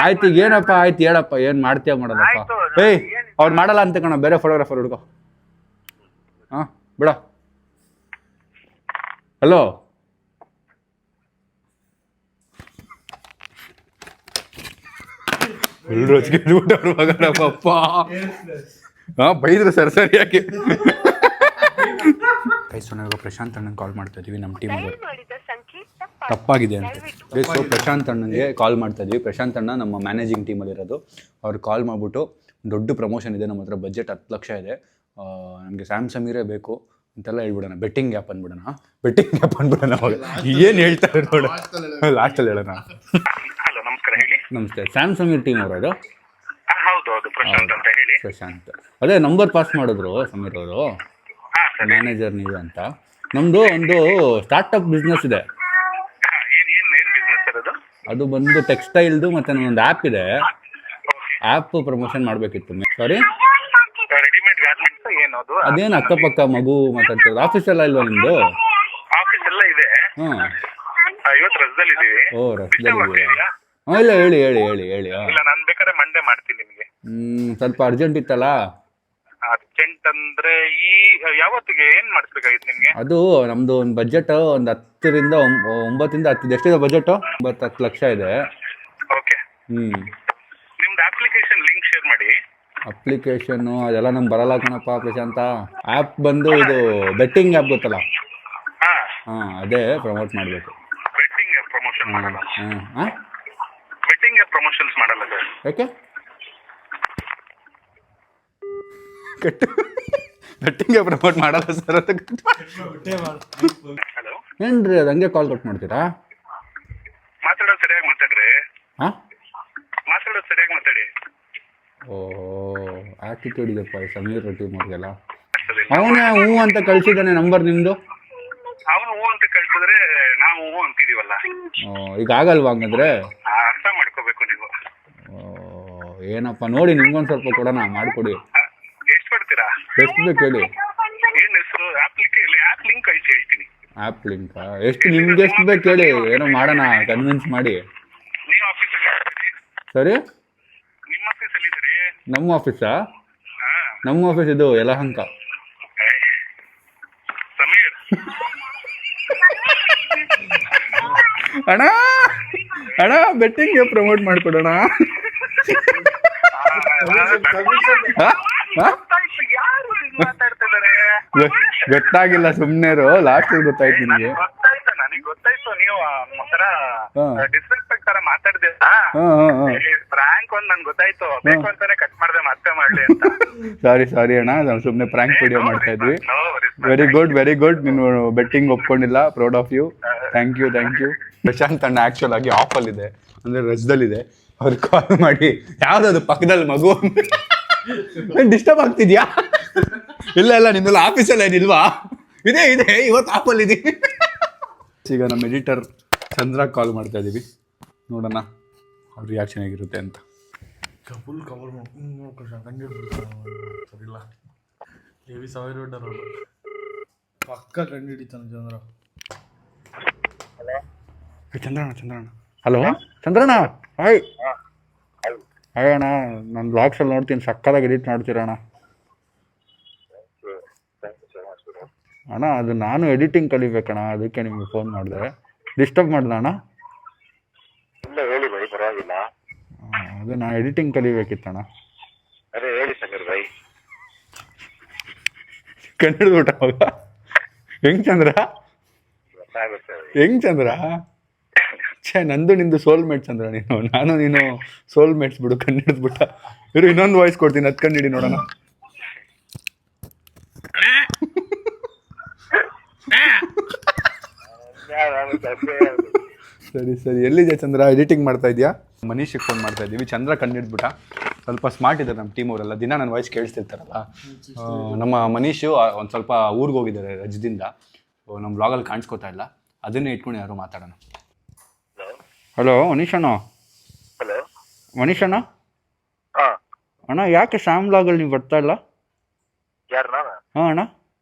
ಆಯ್ತು ಈಗ ಏನಪ್ಪ ಆಯ್ತು ಹೇಳಪ್ಪ ಏನ್ ಮಾಡ್ತೀಯ ಮಾಡೋದಪ್ಪ. ಏಯ್ ಅವ್ರು ಮಾಡಲ್ಲ ಅಂತ ಕಣ, ಬೇರೆ ಫೋಟೋಗ್ರಾಫರ್ ಹುಡ್ಕೋ. ಹಾ ಬಿಡ. ಹಲೋ ಎಲ್ಲರೂ ಹಚ್ಕೊಂಡ್ಬಿಟ್ಟವ್ರು ಮಗನಪ್ಪ. ಹಾ ಬೈದ್ರು ಸರಿಯಾಗಿ. ಕೈಸೊನಾಗ ಪ್ರಶಾಂತ್ ಅಣ್ಣಂಗೆ ಕಾಲ್ ಮಾಡ್ತಾ ಇದೀವಿ. ನಮ್ಮ ಟೀಮ್ ತಪ್ಪಾಗಿದೆ ಅಂತ ಸೊ ಪ್ರಶಾಂತ್ ಅಣ್ಣಂಗೆ ಕಾಲ್ ಮಾಡ್ತಾ ಇದೀವಿ. ಪ್ರಶಾಂತ್ ಅಣ್ಣ ನಮ್ಮ ಮ್ಯಾನೇಜಿಂಗ್ ಟೀಮಲ್ಲಿ ಇರೋದು. ಅವ್ರು ಕಾಲ್ ಮಾಡಿಬಿಟ್ಟು ದೊಡ್ಡ ಪ್ರಮೋಷನ್ ಇದೆ, ನಮ್ಮ ಹತ್ರ ಬಜೆಟ್ 10 ಲಕ್ಷ ಇದೆ, ನಮಗೆ ಸ್ಯಾಮ್ಸಂಗೇ ಬೇಕು ಅಂತೆಲ್ಲ ಹೇಳ್ಬಿಡೋಣ. ಬೆಟ್ಟಿಂಗ್ ಆ್ಯಪ್ ಅಂದ್ಬಿಡೋಣ, ಬೆಟ್ಟಿಂಗ್ ಆ್ಯಪ್ ಅಂದ್ಬಿಡೋಣ. ಅವಾಗ ಏನು ಹೇಳ್ತಾರೆ ನೋಡ, ಲಾಸ್ಟಲ್ಲಿ ಹೇಳೋಣ. ಹಲೋ ನಮಸ್ಕಾರ, ಹೇಳಿ. ನಮಸ್ತೆ, ಸ್ಯಾಮ್ಸಂಗ್ ಟೀಮ್ ಅವರದು. ಹೌದು ಪ್ರಶಾಂತ್ ಅಂತ ಹೇಳಿ. ಪ್ರಶಾಂತ್ ಅದೇ ನಂಬರ್ ಪಾಸ್ ಮಾಡಿದ್ರು ಸಮೀರ್ ಅವರು, ಮ್ಯಾನೇಜರ್ ನೀವು ಅಂತ. ನಮ್ಮದು ಒಂದು ಸ್ಟಾರ್ಟಪ್ ಬಿಸ್ನೆಸ್ ಇದೆ. ಅದು ಬಂದು ಟೆಕ್ಸ್ಟೈಲ್ದು ಮತ್ತು ನನ್ನೊಂದು ಆ್ಯಪ್ ಇದೆ. ಆ್ಯಪ್ ಪ್ರಮೋಷನ್ ಮಾಡಬೇಕಿತ್ತು. ಸಾರಿ ರೆಡಿಮೇಡ್ ಗಾರ್ಮೆಂಟ್ಸ್ ಏನದು? ಅದೇನು ಅಕ್ಕಪಕ್ಕ ಮಗು ಮಾತಾಡ್ತಿರೋದು. ಆಫೀಸ್ ಎಲ್ಲ ಇಲ್ವಾ ನಿಮ್ಮದು? ಆಫೀಸ್ ಎಲ್ಲ ಇದೆ. ಹಾಂ ಇವತ್ತು ರಜದಲ್ಲಿ ಇದೀವಿ. ಓ ರಸ್ತೆಯಲ್ಲಿ. ಹಾಂ ಇಲ್ಲ ಹೇಳಿ ಹೇಳಿ ಹೇಳಿ ಹೇಳಿ. ಇಲ್ಲ ನಾನು ಬೇಕಾದ್ರೆ ಮಂಡೇ ಮಾಡ್ತೀನಿ ನಿಮಗೆ. ಸ್ವಲ್ಪ ಅರ್ಜೆಂಟ್ ಇತ್ತಲ್ಲ. ಅರ್ಜೆಂಟ್ ಅಂದ್ರೆ ಈ ಯಾವತ್ತಿಗೆ ಏನ್ ಮಾಡಿಸ್ಬೇಕಾಗಿತ್ತು ನಿಮ್ಗೆ? ಅದು ನಮ್ದು ಒಂದು ಬಜೆಟ್ ಒಂದು 10 ರಿಂದ 9 ರಿಂದ 10 ಎಷ್ಟಿದೆ ಬಜೆಟ್? 9-10 ಲಕ್ಷ ಇದೆ. ಓಕೆ. ನಿಮ್ದು ಅಪ್ಲಿಕೇಶನ್ ಲಿಂಕ್ ಶೇರ್ ಮಾಡಿ. ಅಪ್ಲಿಕೇಶನ್ನು ಅದೆಲ್ಲ ನಮ್ಗೆ ಬರಲ್ಲ ಕಣಪ್ಪ ಪ್ರಶಾಂತ. ಆ್ಯಪ್ ಬಂದು ಇದು ಬೆಟ್ಟಿಂಗ್ ಆ್ಯಪ್ ಗೊತ್ತಲ್ಲ? ಹಾಂ ಅದೇ ಪ್ರಮೋಟ್ ಮಾಡಬೇಕು. ಬೆಟ್ಟಿಂಗ್ ಆ್ಯಪ್ ಪ್ರಮೋಷನ್ ಮಾಡಲ್ಲ. ಹಾಂ ಬೆಟ್ಟಿಂಗ್ ಆ್ಯಪ್ ಪ್ರಮೋಷನ್ಸ್ ಮಾಡಲ್ಲ ಸರ್. ಯಾಕೆ? ಬೆಟ್ಟಿಂಗ್ ಆ್ಯಪ್ ಪ್ರಮೋಟ್ ಮಾಡಲ್ಲ ಸರ್ ಅಂತ. ಹಲೋ ಏನ್ರಿ ಅದು ಹಂಗೆ ಕಾಲ್ ಕಟ್ ಮಾಡ್ತೀರಾ? ಮಾತಾಡೋದು ಸರಿಯಾಗಿ ಮಾತಾಡ್ರಿ. ಹಾಂ ಮಾತಾಡೋದು ಸರಿಯಾಗಿ ಮಾತಾಡಿ. ಓ ಆಟಿಟ್ಯೂಡ್ ಇದೆಪ್ಪ ಸಮೀರ್ ಟೀಮ್ ಅವ್ರಿಗೆಲ್ಲ. ಅವನೇ ಹ್ಞೂ ಅಂತ ಕಳಿಸಿದ್ದಾನೆ ನಂಬರ್ ನಿಮ್ಮದು. ಅವನು ಹೂ ಅಂತ ಕಳ್ಸಿದ್ರೆ ನಾವು ಹೂ ಅಂತಿದೀವಲ್ಲ. ಈಗ ಆಗಲ್ವಾ ಹಂಗಂದ್ರೆ? ಅರ್ಥ ಮಾಡ್ಕೋಬೇಕು ನೀವು. ಏನಪ್ಪ ನೋಡಿ ನಿಮ್ಗೊಂದು ಸ್ವಲ್ಪ ಕೊಡೋಣ, ಮಾಡಿಕೊಡಿ. ಎಷ್ಟು ಕೊಡ್ತೀರಾ? ಎಷ್ಟು ಬೇಕು ಹೇಳಿ. ಏನ್ ಹೆಸರು? ಆ್ಯಪ್ ಲಿಂಕ್ ಕಳಿಸಿ ಹೇಳ್ತೀನಿ. ಆ್ಯಪ್ ಲಿಂಕಾ? ಎಷ್ಟು ನಿಮ್ಗೆ ಎಷ್ಟು ಬೇಕು ಹೇಳಿ, ಏನೋ ಮಾಡೋಣ, ಕನ್ವಿನ್ಸ್ ಮಾಡಿ. ನೀವು ಆಫೀಸಲ್ಲಿ ಸರಿ ನಿಮ್ಮ ಆಫೀಸಲ್ಲಿ ಇದ್ದೀರಿ? ನಮ್ಮ ಆಫೀಸಾ? ನಮ್ಮ ಆಫೀಸ್ ಇದು ಯಲಹಂಕ. ಸಮೀರ್ ಅಣ್ಣ ಅಣ್ಣ ಬೆಟ್ಟಿಂಗ್ಗೆ ಪ್ರಮೋಟ್ ಮಾಡಿಕೊಡೋಣ. ಗೊತ್ತಾಗಿಲ್ಲ ಸುಮ್ಮನೆರು, ಲಾಸ್ಟ್ ಗೊತ್ತಾಯ್ತು ನಿಮಗೆ. ಗೊತ್ತಾಯ್ತು, ನನಗೆ ಗೊತ್ತಾಯ್ತು. ನೀವು ಒಂಥರ ಡಿಸ್ರೆಸ್ಪೆಕ್ಟ್ ತರ ಮಾತಾಡ್ದೆ. ಪ್ರಾಂಕ್ ಒಂದ್ ನನ್ಗೆ ಗೊತ್ತಾಯ್ತು, ಬೇಕು ಅಂತಾನೆ ಕಟ್ ಮಾಡ್ದೆ ಮತ್ತೆ ಮಾಡ್ಲಿ ಅಂತ. ಸಾರಿ ಅಣ್ಣ, ನಾವು ಸುಮ್ಮನೆ ಪ್ರಾಂಕ್ ವಿಡಿಯೋ ಮಾಡ್ತಾ ಇದ್ವಿ. Very good. ನೀನು ಬೆಟ್ಟಿಂಗ್ ಒಪ್ಕೊಂಡಿಲ್ಲ, proud of you. Thank you. Prashanth ಅಣ್ಣ ಆ್ಯಕ್ಚುಲ್ ಆಗಿ ಆಫಲ್ಲಿದೆ, ಅಂದರೆ ರಜದಲ್ಲಿದೆ. ಅವ್ರಿಗೆ ಕಾಲ್ ಮಾಡಿ ಯಾವ್ದದು ಪಕ್ಕದಲ್ಲಿ ಮಗು ಡಿಸ್ಟರ್ಬ್ ಆಗ್ತಿದ್ಯಾ ಇಲ್ಲ ನಿಂದೆಲ್ಲ ಆಫೀಸಲ್ಲ ಏನಿಲ್ವಾ? ಇದೆ ಇವತ್ತು ಆಪಲ್ಲಿ ಇದೀವಿ. ಈಗ ನಮ್ಮ ಎಡಿಟರ್ ಚಂದ್ರ ಕಾಲ್ ಮಾಡ್ತಾ ಇದ್ದೀವಿ, ನೋಡೋಣ ಅವ್ರ ರಿಯಾಕ್ಷನ್ ಹೇಗಿರುತ್ತೆ ಅಂತ. ಕಬುಲ್ ಸರಿಲ್ಲ ಹೇವಿ ಸಾವಿರ ಪಕ್ಕ ಕಂಡು ಹಿಡಿತಾನೆ ಚಂದ್ರಣ್ಣ ಹಲೋ ಚಂದ್ರಣ್ಣ, ಹಾಯ್ ಅಣ್ಣ, ನಾನು ಬ್ಲಾಗ್ಸಲ್ಲಿ ನೋಡ್ತೀನಿ, ಸಕ್ಕದಾಗಿ ಎಡಿಟ್ ಮಾಡ್ತೀರಣ್ಣ. ಅಣ್ಣ ಅದು ನಾನು ಎಡಿಟಿಂಗ್ ಕಲಿಬೇಕಣ್ಣ, ಅದಕ್ಕೆ ನಿಮ್ಗೆ ಫೋನ್ ಮಾಡಿದೆ. ಡಿಸ್ಟರ್ಬ್ ಮಾಡ್ದೆ ಅಣ್ಣ? ಇಲ್ಲ ಹೇಳಿ ಬೈ, ಪರವಾಗಿಲ್ಲ. ಅದು ನಾನು ಎಡಿಟಿಂಗ್ ಕಲಿಬೇಕಿತ್ತಣ್ಣ. ಅರೆ ಹೇಳಿ ಸಂಗರ್ ಬೈ. ಕನ್ನಡ ಅವಾಗ ಹೆಂಗ್ ಚಂದ್ರ? ಹೆಂಗ್ ಚಂದ್ರ? ನಂದು ನಿಂದು ಸೋಲ್ಮೇಟ್ ಚಂದ್ರ, ನೀನು ಸೋಲ್ಮೇಟ್ಸ್ ಬಿಡು, ಕಣ್ಣಿಡ್ದ್ಬಿಟ್ಟ. ಇರು ಇನ್ನೊಂದು ವಾಯ್ಸ್ ಕೊಡ್ತೀನಿ, ಅದು ಕಂಡಿಡಿ ನೋಡೋಣ. ಸರಿ ಎಲ್ಲಿದೆ ಚಂದ್ರ? ಎಡಿಟಿಂಗ್ ಮಾಡ್ತಾ ಇದೆಯಾ? ಮನೀಶಿಗೆ ಫೋನ್ ಮಾಡ್ತಾ ಇದ್ದೀವಿ, ಚಂದ್ರ ಕಂಡಿಡ್ಬಿಟ್ಟ. ಸ್ವಲ್ಪ ಸ್ಮಾರ್ಟ್ ಇದ್ದಾರೆ ನಮ್ಮ ಟೀಮ್ ಅವರೆಲ್ಲ, ದಿನ ನನ್ನ ವಾಯ್ಸ್ ಕೇಳಿಸ್ತಿರ್ತಾರಲ್ಲ. ನಮ್ಮ ಮನೀಶು ಒಂದು ಸ್ವಲ್ಪ ಊರಿಗೆ ಹೋಗಿದ್ದಾರೆ ರಜದಿಂದ, ನಮ್ಮ ಬ್ಲಾಗಲ್ಲಿ ಕಾಣಿಸ್ಕೋತಾ ಇಲ್ಲ, ಅದನ್ನೇ ಇಟ್ಕೊಂಡು ಯಾರು ಮಾತಾಡೋಣ. ಹಲೋ ಮನೀಶಣ್ಣ. ಹಲೋ ಮನೀಶಣ್ಣ. ಹಾಂ ಅಣ್ಣ ಯಾಕೆ ಶ್ಯಾಮ್ ಬ್ಲಾಗಲ್ಲಿ ನೀವು ಬರ್ತಾ ಇಲ್ಲ? ಯಾರು ನಾನು? ಹಾಂ ಅಣ್ಣ,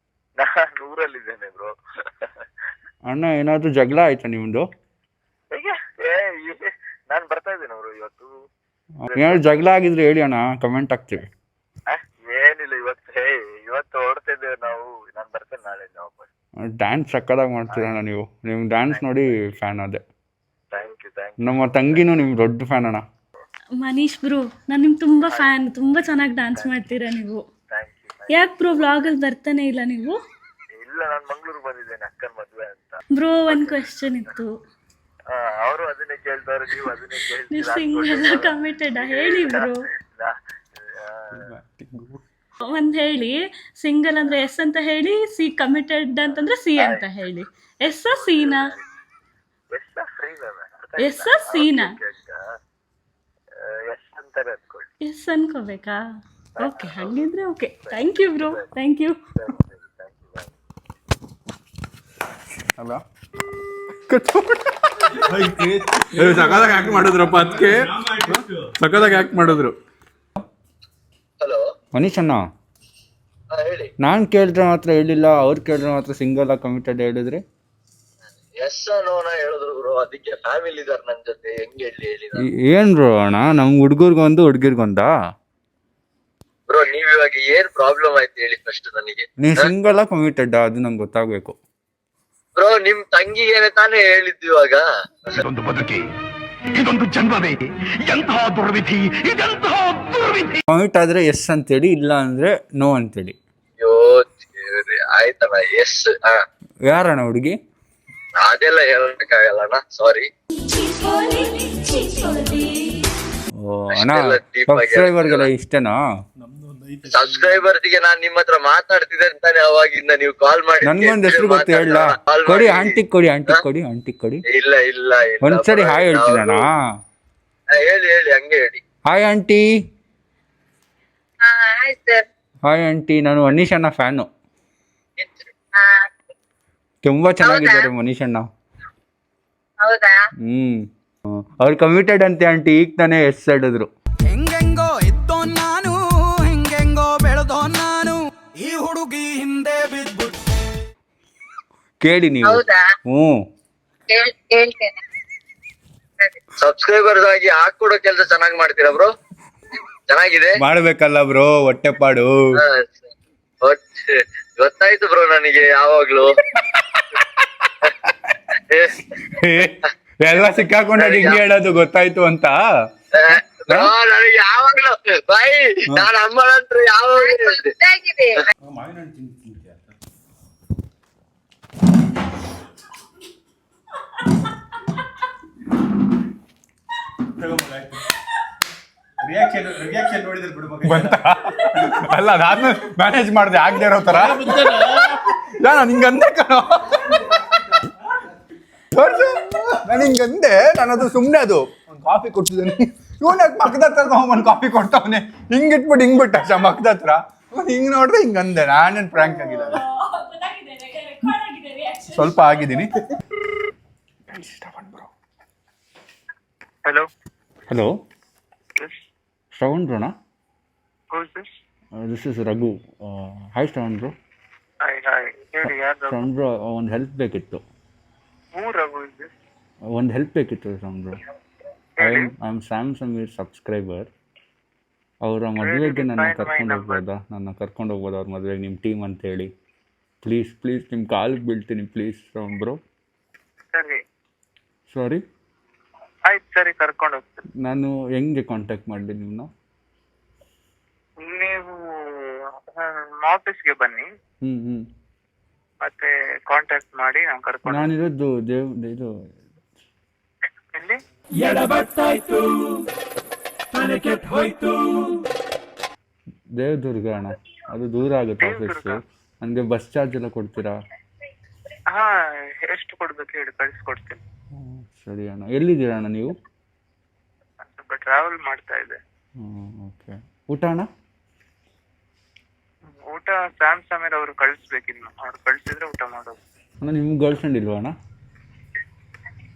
ನಾನು ಊರಲ್ಲಿದ್ದೇನೆ ಬ್ರೋ. ಅಣ್ಣ ಏನಾದರೂ ಜಗಳ ಆಯ್ತಾ ನಿಮ್ಮದು? ಹೇಗೆ? ನಾನು ಬರ್ತಾ ಇದ್ದೇನೆ ಅವರು ಇವತ್ತು. ಏನಾದ್ರು ಜಗಳ ಆಗಿದ್ರೆ ಹೇಳಿ ಅಣ್ಣ, ಕಮೆಂಟ್ ಹಾಕ್ತೀವಿ. ಏನಿಲ್ಲ, ಇವತ್ತು ಹೊರಡ್ತಾ ಇದ್ದೇವೆ ನಾವು. ನಾನು ಬರ್ತೇನೆ ನಾಳೆ ವಾಪಸ್. ಡ್ಯಾನ್ಸ್ ಸಕ್ಕದಾಗಿ ಮಾಡ್ತೀರಣ್ಣ ನೀವು, ನಿಮ್ಮ ಡ್ಯಾನ್ಸ್ ನೋಡಿ ಫ್ಯಾನ್ ಅದೇ. Thank you. ನಮ್ಮ ತಂಗಿನೂ ನಿಮ್ಗೆ ದೊಡ್ಡ ಫ್ಯಾನ್ ಅಣ್ಣ. ಮನೀಶ್ ಬ್ರೋ, ನಾನು ನಿಮ್ಗೆ ತುಂಬ ಫ್ಯಾನ್, ತುಂಬ ಚೆನ್ನಾಗಿ ಡ್ಯಾನ್ಸ್ ಮಾಡ್ತೀರಾ ನೀವು. Thank you. ಯಾಕೆ ಬ್ರೋ ವ್ಲಾಗಲ್ಲಿ ಬರ್ತಾನೆ ಇಲ್ಲ ನೀವು? ಇಲ್ಲ, ನಾನು ಮಂಗಳೂರು ಬಂದಿದ್ದೇನೆ ಅಕ್ಕನ ಮದುವೆ ಅಂತ. ಬ್ರೋ ಒಂದು ಕ್ವೆಶ್ಚನ್ ಇತ್ತು. ಅವರು ಅದನ್ನೇ ಕೇಳ್ತಾರೆ, ನೀವು ಅದನ್ನೇ ನೀವು ಕೇಳ್ತೀರಾ? ಸಿಂಗಲ್ ಕಮಿಟೆಡ್ ಹೇಳಿ ಬ್ರೋ. ಒಂದು ಹೇಳಿ, ಸಿಂಗಲ್ ಅಂದ್ರೆ ಎಸ್ ಅಂತ ಹೇಳಿ, ಸಿ ಕಮಿಟೆಡ್ ಅಂತಂದ್ರೆ ಸಿ ಅಂತ ಹೇಳಿ. ಎಸ್ ಸೀನಾ? ಎಸ್ ಸೀನಾ? ಎಸ್ ಅನ್ಕೋಬೇಕಾ? ಓಕೆ, ಹಾಗಿದ್ರೆ okay. Thank you bro, thank you. ಅಲ್ಲ ಸಕದಾಗ ಆಕ್ಟ್ ಮಾಡಿದ್ರಪ್ಪ, ಅದಕ್ಕೆ ಸಕದಾಗ ಆಕ್ಟ್ ಮಾಡಿದ್ರು. ಹಲೋ ಮನೀಶಣ್ಣ, ಹೇಳಿ. ನಾನು ಕೇಳಿದ್ರೆ ಮಾತ್ರ ಹೇಳಿಲ್ಲ, ಅವ್ರು ಕೇಳಿದ್ರೆ ಮಾತ್ರ ಸಿಂಗಲ್ ಕಮಿಟೆಡ್ ಹೇಳಿದ್ರಿ. ಎಸ್ ನೋನ ಹೇಳಿದ್ರು ಬ್ರೋ, ಅದಕ್ಕೆ ಫ್ಯಾಮಿಲಿ ಇದಾರೆ ನನ್ನ ಜೊತೆ, ಹೆಂಗೆ ಹೇಳಿ ಏನ್ ಬ್ರೋ ಅಣ್ಣ, ನಮ್ ಹುಡ್ಗರ್ಗೊಂದು ಹುಡ್ಗಿರ್ಗೊಂದ? ಬ್ರೋ ನೀವ್ ಇವಾಗ ಏನ್ ಪ್ರಾಬ್ಲಮ್ ಆಯ್ತು ಹೇಳಿ ಫಸ್ಟ್ ನನಗೆ. ನೀವ್ ಸಿಂಗಲ್ ಕಮಿಟೆಡ್ ಅದು ನಂಗೆ ಗೊತ್ತಾಗ್ಬೇಕು. ಬ್ರೋ ನಿಮ್ ತಂಗಿಗೇನೆ ತಾನೇ ಹೇಳಿದ್ದು ಇವಾಗ. ಇದೊಂದು ಬದುಕಿ, ಇದೊಂದು ಜನ್ಮವೇ, ಎಂತಹ ದುರ್ವಿಧಿ, ಇದೆಂತಹ ದುರ್ವಿಧಿ. ಕಮಿಟ್ ಆದ್ರೆ ಎಸ್ ಅಂತೇಳಿ, ಇಲ್ಲ ಅಂದ್ರೆ ನೋ ಅಂತೇಳಿ. ಅಯ್ಯೋ ಆಯ್ತಣ್ಣ, ಎಸ್. ಯಾರಣ್ಣ ಹುಡುಗಿ? ಅದೆಲ್ಲ ಹೇಳಕ್ಕಾಗಲ್ಲಣ್ಣ, ಸಾರಿ. ಅಣ್ಣ ಸಬ್ಸ್ಕ್ರೈಬರ್ಗೆಲ್ಲ ಇಷ್ಟನಾ? ಸಬ್ಸ್ಕ್ರೈಬರ್ಸ್ಗೆ ನಾನ್ ನಿಮ್ಮ ಹತ್ರ ಮಾತಾಡ್ತಿದ್ದೆ ಅಂತಾನೆ ಅವಾಗಿಂದ ನೀವು ಕಾಲ್ ಮಾಡಿ. ನನ್ಗೊಂದ್ ಹೆಸರು ಗೊತ್ತು ಹೇಳ, ಕೊಡಿ ಆಂಟಿ ಕೊಡಿ, ಆಂಟಿ ಕೊಡಿ. ಇಲ್ಲ ಇಲ್ಲ ಒಂದ್ಸರಿ ಹಾಯ್ ಹೇಳ್ತೀನಣ್ಣ. ಹೇಳಿ ಹಂಗೆ ಹೇಳಿ. Hi aunty. ಹಾಯ್ ಆಂಟಿ, ನಾನು ಮನೀಶ್ ಅಣ್ಣ ಫ್ಯಾನು. ತುಂಬಾ ಚೆನ್ನಾಗಿದ್ದಾರೆ ಮನೀಶ್ ಅಣ್ಣ. ಅವ್ರು ಕಮಿಟೆಡ್ ಅಂತೆ ಆಂಟಿ, ಈಗ ತಾನೇ ಎಸ್ ಹೇಳಿದ್ರು. ಹೆಂಗೆಂಗೋ ಇದ್ದೋ ನಾನು, ಹೆಂಗೆಂಗೋ ಬೆಳೆದೋ ನಾನು, ಈ ಹುಡುಗಿ ಹಿಂದೆ ಬಿದ್ಬಿಟ್ಟು. ಕೇಳಿ ನೀವು. ಸಬ್ಸ್ಕ್ರೈಬರ್ಸ್ ಆಗಿ ಹಾಕೊಡೋ ಕೆಲಸ ಚೆನ್ನಾಗಿ ಮಾಡ್ತೀರಾ ಬ್ರೋ, ಚೆನ್ನಾಗಿದೆ. ಮಾಡ್ಬೇಕಲ್ಲ ಬ್ರೋ, ಹೊಟ್ಟೆಪಾಡು. ಗೊತ್ತಾಯ್ತು ಬ್ರೋ ನನಗೆ ಯಾವಾಗ್ಲೂ. ಎಲ್ಲ ಸಿಕ್ಕಾಕೊಂಡಾಗ ಹಿಂಗೆ ಹೇಳೋದು ಗೊತ್ತಾಯ್ತು ಅಂತ. ನನಗೆ ಯಾವಾಗ್ಲೂ ಬಾಯಿ, ನಾನು ಅಮ್ಮನ ಹತ್ರ ಯಾವಾಗ್ಲೂ ಅಲ್ಲ, ಅದಾದ್ಮೇಲೆ ಮ್ಯಾನೇಜ್ ಮಾಡಿದೆ ಆಗದೆ ಇರೋ ತರ. ನಾನು ಹಿಂಗಂದೆ ಕಣೋ, ನಾನು ಹಿಂಗಂದೆ, ನಾನು ಅದು ಸುಮ್ಮನೆ ಅದು ಒಂದು ಕಾಫಿ ಕೊಡ್ತಿದ್ದೇನೆ. ಇವನ್ ಯಾಕೆ ಮಕ್ಕದ ಹತ್ರ ಒಂದು ಕಾಫಿ ಕೊಡ್ತಾವನೆ, ಹಿಂಗಿಟ್ಬಿಟ್ಟು ಹಿಂಗ್ಬಿಟ್ಟ ಮಕ್ಕದ ಹತ್ರ. ಹಿಂಗ್ ನೋಡ್ರೆ ಹಿಂಗ್ ಅಂದೆ, ನಾನೇನ್ ಪ್ರ್ಯಾಂಕ್ ಆಗಿಲ್ಲ, ಸ್ವಲ್ಪ ಆಗಿದ್ದೀನಿ. Hello. Hello, Yes. ಶ್ರವಣ್ ಬ್ರೋನಾ? Who is this? This is Raghu. Hi Shravan bro. Hi. ಹೇಳಿ, ಯಾರು? ಶ್ರವಣ್ ಬ್ರೋ, ಒಂದು ಹೆಲ್ಪ್ ಬೇಕಿತ್ತು. Who Raghu is this? ಒಂದು ಹೆಲ್ಪ್ ಬೇಕಿತ್ತು Shravan bro. I am Sam Sameer subscriber. ಅವರ ಮದುವೆಗೆ ನನ್ನ ಕರ್ಕೊಂಡು ಹೋಗ್ಬೋದಾ ಅವ್ರ ಮದುವೆಗೆ, ನಿಮ್ಮ ಟೀಮ್ ಅಂತೇಳಿ. ಪ್ಲೀಸ್ ನಿಮ್ಮ ಕಾಲಿಗೆ ಬೀಳ್ತೀನಿ ಪ್ಲೀಸ್ ಶ್ರವಣ್ ಬ್ರೋ. ಸರಿ. ಸಾರಿ. ಆಯ್ತು, ಸರಿ, ಕರ್ಕೊಂಡು ಹೋಗ್ತೀನಿ. ನಾನು ಹೆಂಗೆ ಕಾಂಟ್ಯಾಕ್ಟ್ ಮಾಡಲಿ ನಿಮ್ಮನ್ನ? ನೀವು ಆಫೀಸ್ಗೆ ಬನ್ನಿ, ಹ್ಞೂ ಮತ್ತೆ ಕಾಂಟ್ಯಾಕ್ಟ್ ಮಾಡಿ ನಾನು ಕರ್ಕೊಂಡು. ನಾನಿರೋದು ಇದು ಎಲ್ಲಿ? ದೇವದುರ್ಗ ಅಣ್ಣ, ಅದು ದೂರ ಆಗುತ್ತೆ ಆಫೀಸು. ನನಗೆ ಬಸ್ ಚಾರ್ಜ್ ಎಲ್ಲ ಕೊಡ್ತೀರಾ? ಹಾ, ಎಷ್ಟು ಕೊಡ್ಬೇಕು ಹೇಳಿ, ಕಳಿಸ್ಕೊಡ್ತೀನಿ. ಸರಿ ಅಣ್ಣ. ಎಲ್ಲಿದ್ದೀರಾ ಅಣ್ಣ ನೀವು? ಸ್ವಲ್ಪ ಟ್ರಾವೆಲ್ ಮಾಡ್ತಾ ಇದ್ದೆ. ಓಕೆ. ಊಟ ಅಣ್ಣ? ಊಟ ಸ್ಯಾಮ್ ಸಮೀರ್ ಅವರು ಕಳಿಸ್ಬೇಕಿನ್ನು, ಅವ್ರು ಕಳಿಸಿದ್ರೆ ಊಟ ಮಾಡೋದು. ಅಣ್ಣ, ನಿಮ್ಗೆ ಗರ್ಲ್ ಫ್ರೆಂಡ್ ಇಲ್ವಾ ಅಣ್ಣ?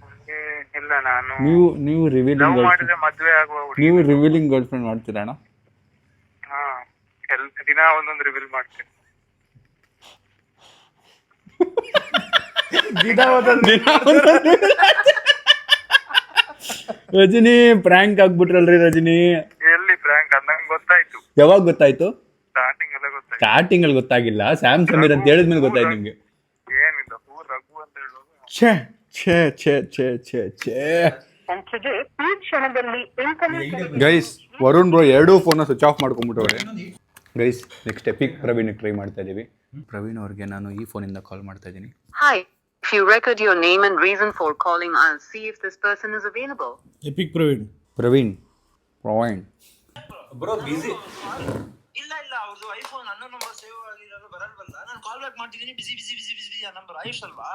ನನಗೆ ಇಲ್ಲ, ನಾನು ನೀವು ರಿವೀಲಿಂಗ್ ಮಾಡಿದ್ರೆ ಮದ್ವೆ ಆಗುವ ಹುಡುಗಿ. ನೀವು ರಿವೀಲಿಂಗ್ ಗರ್ಲ್ ಫ್ರೆಂಡ್ ಮಾಡ್ತೀರಾ ಅಣ್ಣ? ಹಾ, ದಿನ ಒಂದೊಂದು ರಿವೀಲ್ ಮಾಡ್ತೀನಿ. ರಜನಿ ಪ್ರ್ಯಾಂಕ್ ಆಗ್ಬಿಟ್ರಲ್ರಿ ರಜನಿ. ಎಲ್ಲಿ ಪ್ರ್ಯಾಂಕ್ ಅಂತ ನಂಗೆ ಗೊತ್ತಾಯ್ತು. ಯಾವಾಗ ಗೊತ್ತಾಯ್ತು? ಸ್ಟಾರ್ಟಿಂಗ್ ಎಲ್ಲ ಗೊತ್ತಾಯ್ತು. ಸ್ಟಾರ್ಟಿಂಗ್ ಅಲ್ಲಿ ಗೊತ್ತಾಗಿಲ್ಲ, ಸ್ಯಾಮ್ ಸಮೀರ್ ಅಂತ ಹೇಳಿದ್ಮೇಲೆ ಗೊತ್ತಾಯ್ತು ನಿಮ್ಗೆ. ಏನಿಲ್ಲ, ಹೂ ರಘು ಅಂತ ಹೇಳೋದು. ಛೇ ಛೇ ಛೇ ಛೇ ಛೇ ಛೇ. ಗೈಸ್, ವರುಣ್ ಬ್ರೋ ಎರಡೂ ಫೋನ್ನ ಸ್ವಿಚ್ ಆಫ್ ಮಾಡ್ಕೊಂಡ್ಬಿಟ್ಟವ್ರೆ. Guys, next epic Praveen try ಮಾಡ್ತಾ ಇದೀವಿ. ಪ್ರವೀಣ್ ಅವ್ರಿಗೆ ನಾನು ಈ ಫೋನಿಂದ ಕಾಲ್ ಮಾಡ್ತಾ ಇದ್ದೀನಿ. Hi. If you record your name and reason for calling, I'll see if this person is available. Epic Praveen. Praveen bro busy. ಇಲ್ಲ ಅವ್ರದ್ದು ಐಫೋನ್ ನನ್ನ ನಂಬರ್ ಸೇವ್ ಆಗಿರೋದು ಬರಲ್ವಲ್ಲ. ನಾನು ಕಾಲ್ ಬ್ಯಾಕ್ ಮಾಡ್ತಿದ್ದೀನಿ, ಬಿಸಿ ಆ ನಂಬರ್ ಆಯುಷ್ ಅಲ್ವಾ?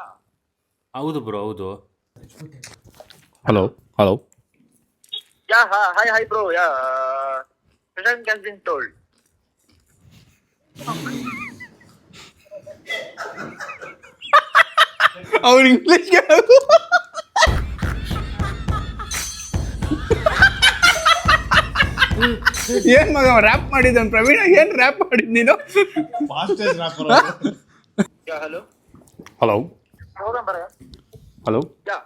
ಹೌದು ಬ್ರೋ, ಹೌದು. Hello. Yeah, hi bro. Yeah, Prashant has been told. ಅವ್ರು ಇಂಗ್ಲಿಷ್ ಏನ್ ಮಗ ರ್ಯಾಪ್ ಮಾಡಿದ್ದಾನೆ ಪ್ರವೀಣ? ಏನ್ ರ್ಯಾಪ್ ಮಾಡಿದ್ ನೀನು? Yeah, hello. Hello. Phone number? Hello. Yeah.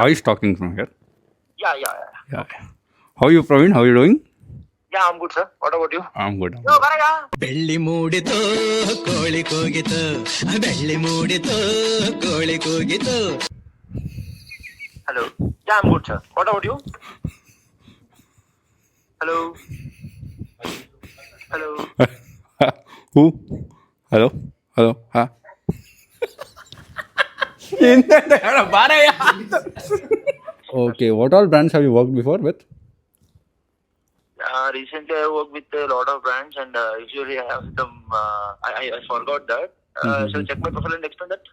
Ayush talking from here. Yeah. How you Praveen? How you doing? Yeah, I'm good, sir. What about you? I'm good. Yo, Baraga. ಬೆಳ್ಳಿ ಮೂಡಿತು ಕೋಳಿ ಕೂಗಿತು, ಬೆಳ್ಳಿ ಮೂಡಿತು ಕೋಳಿ ಕೂಗಿತು. Hello. Yeah, I'm good, sir. What about you? Hello. Who? Hello. Ha. Okay, what all brands have you worked before with? Recently I worked with a lot of brands, and usually I have them. I forgot that. Shall I check my profile and explain that?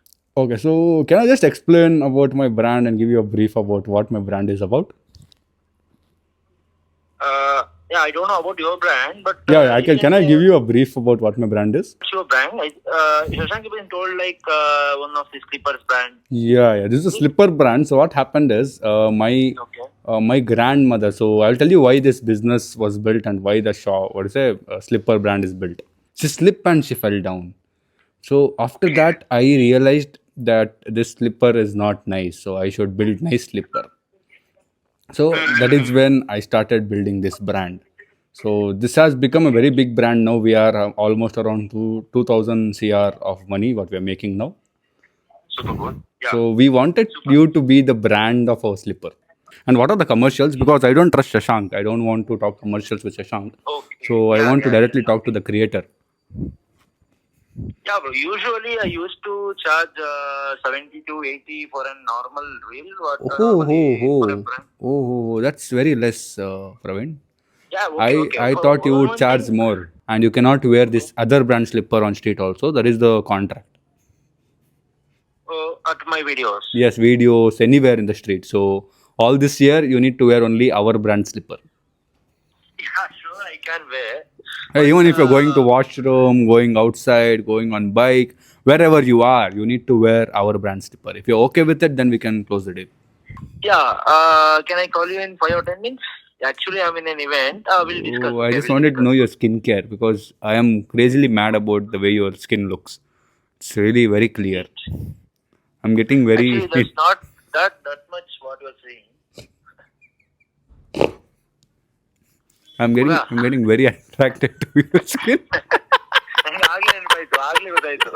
Okay, so can I just explain about my brand and give you a brief about what my brand is about? Yeah, I don't know about your brand, but Can I give you a brief about what my brand is? What's your brand? Shashank has been told like one of the Clippers brand. Yeah, this is a slipper brand. So what happened is my grandmother. So I'll tell you why this business was built and why the slipper brand is built. She slipped and she fell down. So after that, I realized that this slipper is not nice. So I should build nice slipper. So that is when I started building this brand. So this has become a very big brand now. We are almost around 2,000 CR of money what we are making now. Super good. Yeah. So we wanted you to be the brand of our slipper. And what are the commercials? Because I don't trust Shashank. I don't want to talk commercials with Shashank. Okay. So I want to directly talk to the creator. Yeah, bro. Usually I used to charge 70 to 80 for a normal reel. That's very less, Praveen. Yeah, okay. I thought you would charge more. And you cannot wear this other brand slipper on street also. That is the contract. At my videos. Yes, videos, anywhere in the street. So all this year, you need to wear only our brand slipper. Yeah, sure. I I can wear. Hey, even if you're going to washroom, going outside, going on bike, wherever you are, you need to wear our brand slipper. If you're okay with it, then we can close the deal. Yeah. Can I call you in 5 or 10 minutes? Actually, I'm in an event. We'll discuss. Oh, I just wanted to know your skincare because I am crazily mad about the way your skin looks. It's really very clear. I'm getting very. Actually, that's not that much what you're saying. I'm getting very attracted to your skin. ಆಗ್ಲೇ ನೆನಪಾಯ್ತು, ಆಗ್ಲೇ ಗೊತ್ತಾಯ್ತು.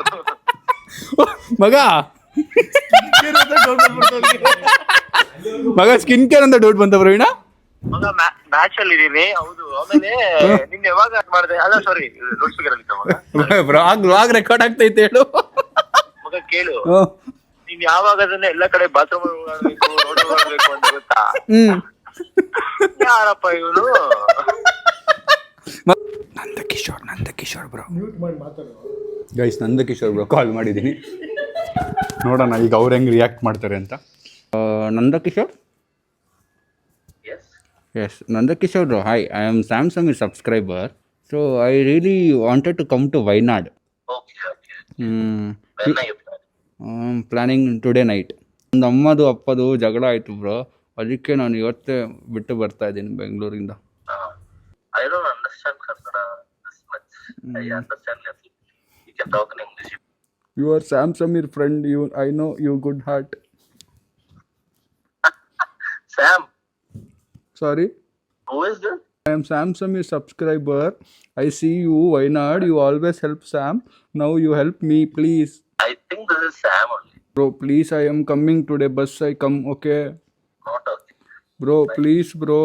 ಮಗ skin care ಅಂತ doubt ಬಂತ ಪ್ರವೀಣ. ಮಗ match ಅಲ್ಲಿ ಇದೀನಿ. ಹೌದು. ಆಮೇಲೆ ನಿನ್ ಯಾವಾಗ ಮಾಡಿದೆ? ಅಲ್ಲ ಸಾರಿ, ಲೌಡ್ ಸ್ಪೀಕರ್ ಅಲ್ಲಿ ಮಗ. ಬ್ಲಾಗ್ ರೆಕಾರ್ಡ್ ಆಗ್ತೈತೆ ಹೇಳು ಮಗ ಕೇಳು, ನೀನ್ ಯಾವಾಗ ಅದನ್ನ ಎಲ್ಲ ಕಡೆ ಬಾತ್ರೂಮ್ ಓಡಾಡ್ಬೇಕು, ರೋಡ್ ಓಡಾಡ್ಬೇಕು ಅಂತ ಗೊತ್ತಾ? ಯಾರಪ್ಪ ಇವನು? Nandakishore bro. Guys, Nandakishore bro call ಮಾಡಿದ್ದೀನಿ. ನೋಡೋಣ ಈಗ ಅವ್ರು ಹೆಂಗೆ ರಿಯಾಕ್ಟ್ ಮಾಡ್ತಾರೆ ಅಂತ. Nandkishore? Yes, Nandakishore bro. Hi, I am Samsung subscriber. So I really wanted to come to Wayanad. Okay. When are you planning today night. ಒಂದು ಅಮ್ಮದು ಅಪ್ಪದು ಜಗಳ ಆಯಿತು ಬ್ರೋ, ಅದಕ್ಕೆ ನಾನು ಇವತ್ತೇ ಬಿಟ್ಟು ಬರ್ತಾ ಇದ್ದೀನಿ ಬೆಂಗಳೂರಿಂದ. I don't understand Kannada this much. I understand little. You can talk in English. You are Sam Samir friend. I know you good heart. Sam. Sorry? Who is this? I am Sam Samir subscriber. I see you Wayanad. You always help Sam. Now you help me, please. I think this is Sam only. Bro, please, I am coming today. Bus I come, okay? Not okay. Bro, please, bro.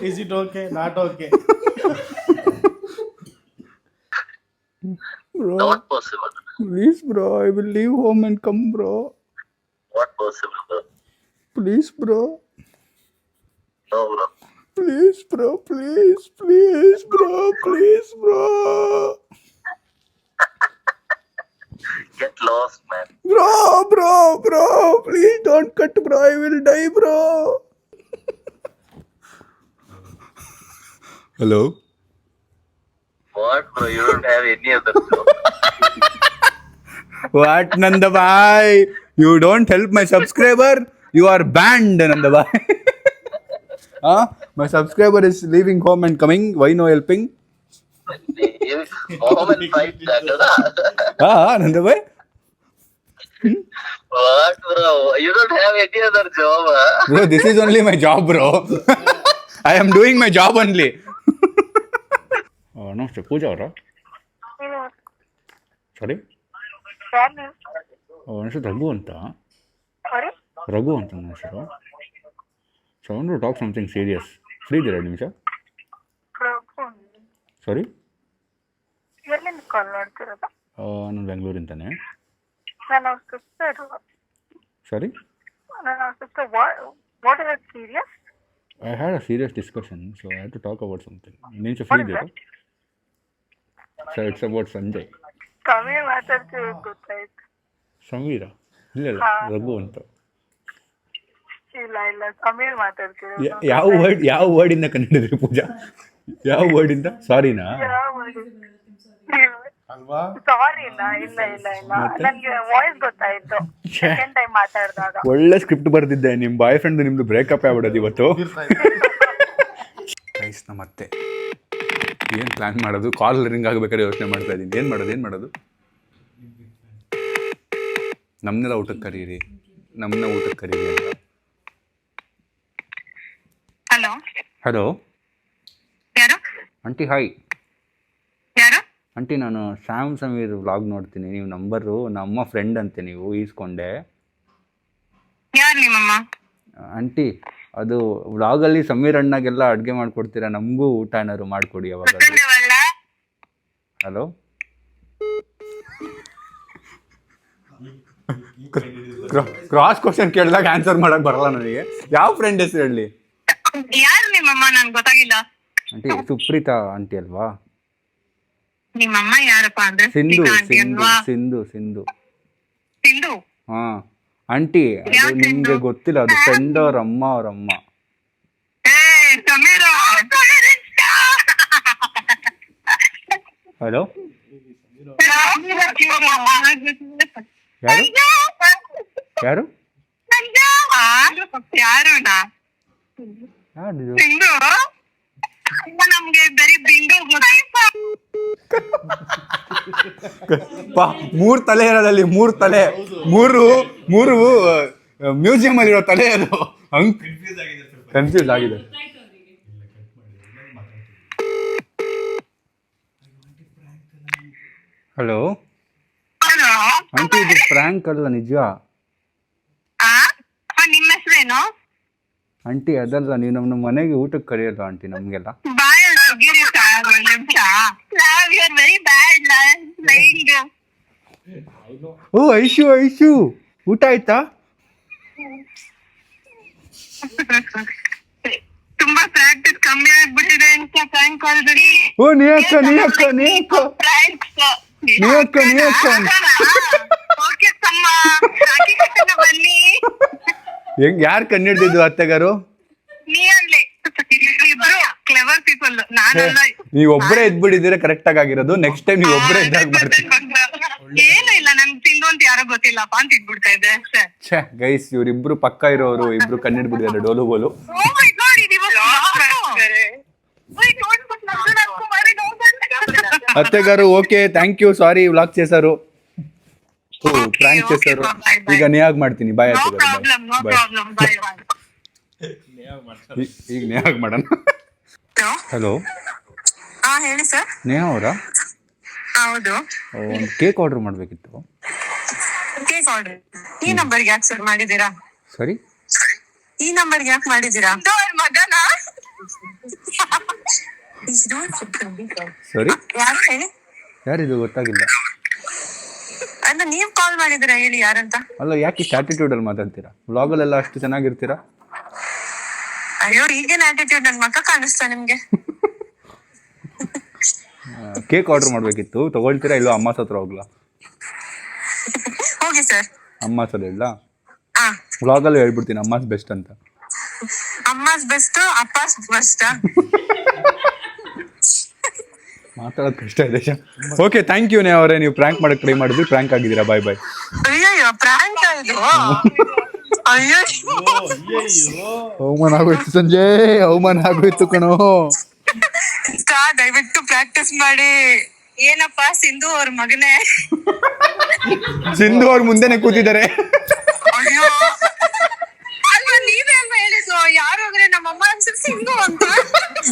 Is it okay? Not okay. Bro, Not possible. please, bro. I will leave home and come, bro. What possible, bro? Please, bro. No, bro. Please, bro. Please, bro. Get lost, man. Bro. Please don't cut, bro. I will die, bro. Hello? What, bro? You don't have any other job. What, Nandabhai? You don't help my subscriber? You are banned, Nandabhai. My subscriber is leaving home and coming. Why no helping? Mom and fight that, Nandabhai? What, bro? You don't have any other job, huh? Bro, this is only my job, bro. I am doing my job only. ನಮಸ್ತೆ ಪೂಜಾ ಅವರಾ? ಸಾರಿ, ನನ್ನ ಹೆಸರು ರಘು ಅಂತ ನನ್ನ ಹೆಸರು. So I want to talk something serious. Free ಇದ್ದೀರಾ ನಿಮಿಷ? Sorry, ನಾನು ಬೆಂಗಳೂರಿಂದಾನೆ. Sorry, I had a serious discussion, so I had to talk about something. ನಿಮಿಷ ಫ್ರೀ ಇದ್ದೀರಾ? So it's about Sanjay. Sameera? ಇಲ್ಲ ರಘು ಅಂತ. ಯಾವ ವರ್ಡಿಂದ ಕಂಡಿದ್ರಿ ಪೂಜಾ? ಯಾವ ವರ್ಡಿಂದ? ಸಾರಿನಾ? ಅಲ್ವಾ? ಒಳ್ಳೆ ಸ್ಕ್ರಿಪ್ಟ್ ಬರ್ದಿದ್ದೆ. ನಿಮ್ಮ ಬಾಯ್ ಫ್ರೆಂಡ್ ನಿಮ್ದು ಬ್ರೇಕಪ್ ಆಗ್ಬಿಡೋದು ಇವತ್ತು. ಗೈಸ್, ನಮ್ಮತ್ತೆ ಏನು ಪ್ಲಾನ್ ಮಾಡೋದು? ಕಾಲ್ ರಿಂಗ್ ಆಗಬೇಕಾದ್ರೆ ಯೋಚನೆ ಮಾಡ್ತಾ ಇದ್ದೀನಿ. ಏನು ಮಾಡೋದು? ನಮ್ಮನ್ನೆಲ್ಲ ಊಟಕ್ಕೆ ಕರೀರಿ ಅಂತ. Hello aunty, hi aunty. ನಾನು ಶ್ಯಾಮ್ ಸಮೀರ್ ವ್ಲಾಗ್ ನೋಡ್ತೀನಿ. ನೀವು ನಂಬರು ನಮ್ಮ ಫ್ರೆಂಡ್ ಅಂತೆ, ನೀವು ಈಸ್ಕೊಂಡೆ. ಆಂಟಿ, ಅದು ವ್ಲಾಗಲ್ಲಿ ಸಮೀರ್ ಅಣ್ಣಗೆಲ್ಲ ಅಡುಗೆ ಮಾಡ್ಕೊಡ್ತೀರಾ? ನಮಗೂ ಊಟ ಏನಾದ್ರು ಮಾಡಿಕೊಡಿ ಅವಾಗ. ಹಲೋ, ಕ್ರಾಸ್ ಕ್ವಶನ್ ಕೇಳಿದಾಗ ಆನ್ಸರ್ ಮಾಡಕ್ ಬರಲ್ಲ ನನಗೆ. ಯಾವ ಫ್ರೆಂಡ್ ಹೆಸರು ಹೇಳಿ? ಯಾರು ನಿಮ್ಮಮ್ಮ? ನನ್ಗೆ ಗೊತ್ತಾಗಿಲ್ಲ. ಆಂಟಿ, ಸುಪ್ರೀತಾ ಆಂಟಿ ಅಲ್ವಾ? ನಿಮ್ಮಮ್ಮ ಯಾರಪ್ಪ ಅಂದ್ರೆ? ಸಿಂಧು. ಹಾ ಆಂಟಿ, ಅದು ನಿಮ್ಗೆ ಗೊತ್ತಿಲ್ಲ. ಅದು ಫ್ರೆಂಡ್ ಅವ್ರ ಅಮ್ಮ. ಹಲೋ, ಯಾರು ಯಾರು ಯಾರುನಾ ಯಾರು ಬಿಂದು ನಮ್ಗೆ ಬರೀ ಬಿಂದು ಮೂರು ತಲೆ ಇರೋದಲ್ಲಿ ಮೂರು ತಲೆ, ಮೂರು ಮ್ಯೂಸಿಯಂ ಅಲ್ಲಿರೋ ತಲೆ ಅದು. ಹಂಗ್ ಕನ್ಫ್ಯೂಸ್ ಆಗಿದೆ. ಹಲೋ ಆಂಟಿ, ಇದು ಪ್ರ್ಯಾಂಕ್ ಅಲ್ಲ, ನಿಜ. ನಿಮ್ಮ ಹೆಸರೇನು ಆಂಟಿ ಅದಲ್ಲ, ನೀವು ನಮ್ಮ ಮನೆಗೆ ಊಟಕ್ಕೆ ಕರೆಯೋದು ಆಂಟಿ ನಮಗೆಲ್ಲ. ಓ ಐಶು, ಐಶು ಊಟ ಆಯ್ತಾ? ತುಂಬಾ ಪ್ರಾಕ್ಟೀಸ್ ಕಮ್ಮಿ ಆಗ್ಬಿಟ್ಟಿದೆ ಅಂತ ಪ್ರ್ಯಾಂಕ್ ಕಾಲ್ದಲ್ಲಿ. ಓ ನೀಯಕ್ಕ ಓಕೆ ತಮ್ಮ, ಬನ್ನಿ. ಹೆಂಗ್ ಯಾರು ಕಣ್ಣಿಡ್ದಿದ್ದು ಅತ್ತೆಗಾರು? ನೀ ಅನ್ಲಿ, ಇಬ್ರು ಕ್ಲೆವರ್ ಪೀಪಲ್, ನಾನಲ್ಲ. ನೀವ್ ಒಬ್ಬರೇ ಎದ್ಬಿಟ್ಟಿದ್ದೀರಾ, ಕರೆಕ್ಟ್ ಆಗಿರೋದು. ನೆಕ್ಸ್ಟ್ ಟೈಮ್ ನೀವು ಒಬ್ಬರೇ ಎದ್ದಾಗ ಮಾಡ್ತೀನಿ. ಏನು ಇಲ್ಲ, ನಂಗೆ ತಿಂದು ಅಂತ ಯಾರೋ ಗೊತ್ತಿಲ್ಲಪ್ಪ ಅಂತ ಇಟ್ಬಿಡ್ತಾ ಇದ್ದೆ ಅಷ್ಟೇ. ಛೇ ಗೈಸ್, ಇವ್ರಿಬ್ರು ಪಕ್ಕ ಇರೋರು, ಇಬ್ರು ಕಣ್ಣಿಡ್ಬಿಟ್ಟಿದ್ದಾರೆ ಡೋಲು ಬೋಲು. అత్తగారు okay thank you sorry vlog చేశారు ప్రాంక్ చేశారు ಈಗ ನೇಹಾಗ್ ಮಾಡ್ತೀನಿ ಬಾಯ್ ಈಗ ನೇಹಾಗ್ ಮಾಡೋಣ ಹಲೋ ಹೇಳಿ ಸರ್ ನೇಹಾ ಅವರಾ ಹೌದು ಒಂದು ಕೇಕ್ ಆರ್ಡರ್ ಮಾಡಬೇಕಿತ್ತು ಕೇಕ್ ಆರ್ಡರ್ ಈ ನಂಬರ್ಗೆ ಯಾಕೆ ಸರ್ ಮಾಡಿದ್ದೀರಾ ಸರಿ ಈ ನಂಬರ್ಗೆ ಯಾಕೆ ಮಾಡಿದ್ದೀರಾ ಮಗನಾ ಸರಿ ಯಾರು ಹೇಳಿ ಯಾರಿದು ಗೊತ್ತಾಗಿಲ್ಲ ಅಲ್ಲ ನೀವ್ ಕಾಲ್ ಮಾಡಿದಿರಾ ಹೇಳಿ ಯಾರಂತ ಅಲ್ಲ ಯಾಕೆ ಇಷ್ಟು ಆಟಿಟ್ಯೂಡ್ ಅಲ್ಲಿ ಮಾತಾಡ್ತೀರಾ ವ್ಲಾಗಲ್ಲೆಲ್ಲ ಅಷ್ಟು ಚೆನ್ನಾಗಿರ್ತೀರಾ ಅಯ್ಯೋ ಈಗೇನ್ ಆಟಿಟ್ಯೂಡ್ ನನ್ ಮಕ್ಕ ಕಾಣಿಸ್ತಾ ನಿಮ್ಗೆ ಕೇಕ್ ಆರ್ಡರ್ ಮಾಡ್ಬೇಕಿತ್ತು ತಗೊಳ್ತೀರಾ ಇಲ್ಲೋ ಅಮ್ಮ ಹತ್ರ ಹೋಗ್ಲಾ ಹೋಗಿ ಸರ್ ಅಮ್ಮ ಹತ್ರ ಇಲ್ಲ ವ್ಲಾಗಲ್ಲಿ ಹೇಳ್ಬಿಡ್ತೀನಿ ಅಮ್ಮಾಸ್ ಬೆಸ್ಟ್ ಅಂತ ಅಮ್ಮಾಸ್ ಬೆಸ್ಟ್ ಅಪ್ಪಾಸ್ ಬೆಸ್ಟ್ ಮಾತಾಡೋದು ಕಷ್ಟ ಇದೆ ಓಕೆ ಥ್ಯಾಂಕ್ ಯು ಅವರೇ ನೀವು ಪ್ರ್ಯಾಂಕ್ ಮಾಡಕ್ ಟ್ರೈ ಮಾಡಿದ್ರಿ ಪ್ರ್ಯಾಂಕ್ ಆಗಿದ್ದೀರಾ ಬಾಯ್ ಬಾಯ್ ಅಯ್ಯೋ ಪ್ರಾಂಕ್ ಇದು ಅಯ್ಯೋ ಅವಮಾನ ಆಗೋಯ್ತು ಸಂಜಯ್ ಅವಮಾನ ಆಗೋಯ್ತು ಕಣೋ ದಯವಿಟ್ಟು ಪ್ರಾಕ್ಟೀಸ್ ಮಾಡಿ ಏನಪ್ಪ ಸಿಂಧು ಅವ್ರ ಮಗನೇ ಸಿಂಧು ಅವ್ರ ಮುಂದೆನೆ ಕೂತಿದ್ದಾರೆ ಅಯ್ಯೋ ಅಲ್ವಾ ನೀವೇ ಅಲ್ವಾ ಹೇಳಿದ್ದು ಯಾರು ಹೋಗ್ರೆ ನಮ್ಮಮ್ಮ ಅನ್ಸುತ್ತೆ ಸಿಂಧು ಅಂತ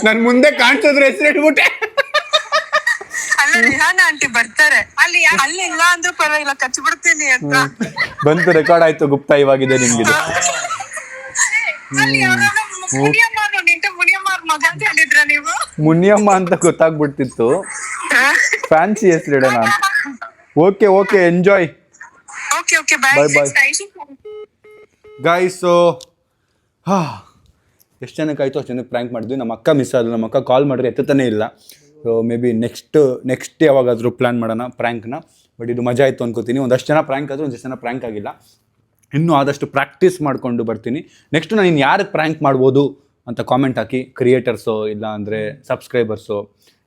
ನನ್ ಮುಂದೆ ಕಾಣಿಸಿದ್ರೆ ಹೆಸರು ಇಟ್ಬಿಟ್ಟೆ ಅಲ್ಲ ರಿಹಾನ ಆಂಟಿ ಬರ್ತಾರೆ ಅಲ್ಲಿ ಅಲ್ಲಿ ಇಲ್ಲ ಅಂದ್ರೂ ಪರವಾಗಿಲ್ಲ ಕಚ್ಚಿ ಬಿಡ್ತೀನಿ ಅಂತ ಬಂತು ರೆಕಾರ್ಡ್ ಆಯ್ತು ಗುಪ್ತಾ ಇವಾಗಿದೆ ನಿಮ್ಗೆ ಅಲ್ಲಿ ಮುನಿಯಮ್ಮ ನಿಂತ ಮುನಿಯಮ್ಮ ಅವ್ರ ಮಗ ಅಂತ ಹೇಳಿದ್ರ ನೀವು ಮುನಿಯಮ್ಮ ಅಂತ ಗೊತ್ತಾಗ್ಬಿಡ್ತಿತ್ತು ಫ್ಯಾನ್ಸಿ ಹೆಸರು ಇಡೋಣ okay okay enjoy okay okay bye bye guys ಎಷ್ಟು ಜನಕ್ಕೆ ಆಯಿತು ಅಷ್ಟು ಜನಕ್ಕೆ ಪ್ರ್ಯಾಂಕ್ ಮಾಡಿದ್ವಿ ನಮ್ಮ ಅಕ್ಕ ಮಿಸ್ ಆದ್ರು ನಮ್ಮ ಅಕ್ಕ ಕಾಲ್ ಮಾಡಿದ್ರೆ ಎತ್ತತಾನೇ ಇಲ್ಲ ಸೊ ಮೇ ಬಿ ನೆಕ್ಸ್ಟ್ ಯಾವಾಗಾದರೂ ಪ್ಲ್ಯಾನ್ ಮಾಡೋಣ ಪ್ರ್ಯಾಂಕ್ನ ಬಟ್ ಇದು ಮಜಾ ಆಯಿತು ಅನ್ಕೋತೀನಿ ಒಂದಷ್ಟು ಜನ ಪ್ರ್ಯಾಂಕ್ ಆದರೂ ಒಂದಷ್ಟು ಜನ ಪ್ರ್ಯಾಂಕ್ ಆಗಿಲ್ಲ ಇನ್ನೂ ಆದಷ್ಟು ಪ್ರಾಕ್ಟೀಸ್ ಮಾಡಿಕೊಂಡು ಬರ್ತೀನಿ ನೆಕ್ಸ್ಟ್ ನಾನು ಇನ್ನು ಯಾರಿಗೆ ಪ್ರ್ಯಾಂಕ್ ಮಾಡ್ಬೋದು ಅಂತ ಕಾಮೆಂಟ್ ಹಾಕಿ ಕ್ರಿಯೇಟರ್ಸು ಇಲ್ಲ ಅಂದರೆ ಸಬ್ಸ್ಕ್ರೈಬರ್ಸು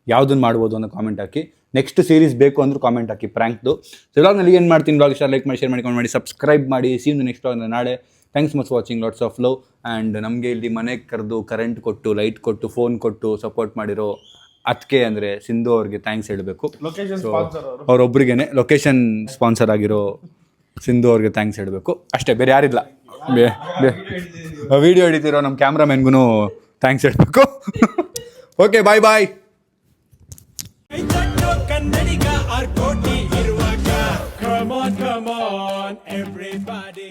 ಯಾವುದನ್ನು ಮಾಡ್ಬೋದು ಅನ್ನೋ ಕಾಮೆಂಟ್ ಹಾಕಿ ನೆಕ್ಸ್ಟ್ ಸೀರೀಸ್ ಬೇಕು ಅಂದರೂ ಕಾಮೆಂಟ್ ಹಾಕಿ ಪ್ರ್ಯಾಂಕ್ದು ಸೊ ಇವಾಗನಲ್ಲಿ ಏನು ಮಾಡ್ತೀನಿ ಬ್ಲಾಗ್ ಇಷ್ಟ ಲೈಕ್ ಮಾಡಿ ಶೇರ್ ಮಾಡಿ ಕಮೆಂಟ್ ಮಾಡಿ ಸಬ್ಸ್ಕ್ರೈಬ್ ಮಾಡಿ ಸಿ ಯು ನೆಕ್ಸ್ಟ್ ವ್ಲಾಗ್ ನಾಳೆ thanks much watching lots of love and ನಮಗೆ ಇಲ್ಲಿ ಮನೆಗೆ ಕರೆದು ಕರೆಂಟ್ ಕೊಟ್ಟು ಲೈಟ್ ಕೊಟ್ಟು ಫೋನ್ ಕೊಟ್ಟು ಸಪೋರ್ಟ್ ಮಾಡಿರೋ ಅದಕ್ಕೆ ಅಂದರೆ ಸಿಂಧು ಅವ್ರಿಗೆ ಥ್ಯಾಂಕ್ಸ್ ಹೇಳಬೇಕು ಅವರೊಬ್ರಿಗೇನೆ ಲೊಕೇಶನ್ ಸ್ಪಾನ್ಸರ್ ಆಗಿರೋ ಸಿಂಧು ಅವ್ರಿಗೆ ಥ್ಯಾಂಕ್ಸ್ ಹೇಳಬೇಕು ಅಷ್ಟೇ ಬೇರೆ ಯಾರಿಲ್ಲ ವಿಡಿಯೋ ಹಿಡಿತಿರೋ ನಮ್ಮ ಕ್ಯಾಮ್ರಾಮನ್ಗೂ ಥ್ಯಾಂಕ್ಸ್ ಹೇಳಬೇಕು ಓಕೆ ಬಾಯ್ ಬಾಯ್ ಕನ್ನಡಿಗ ಆರ್ ಕೋಟಿ ಇರುವಾಗ come on everybody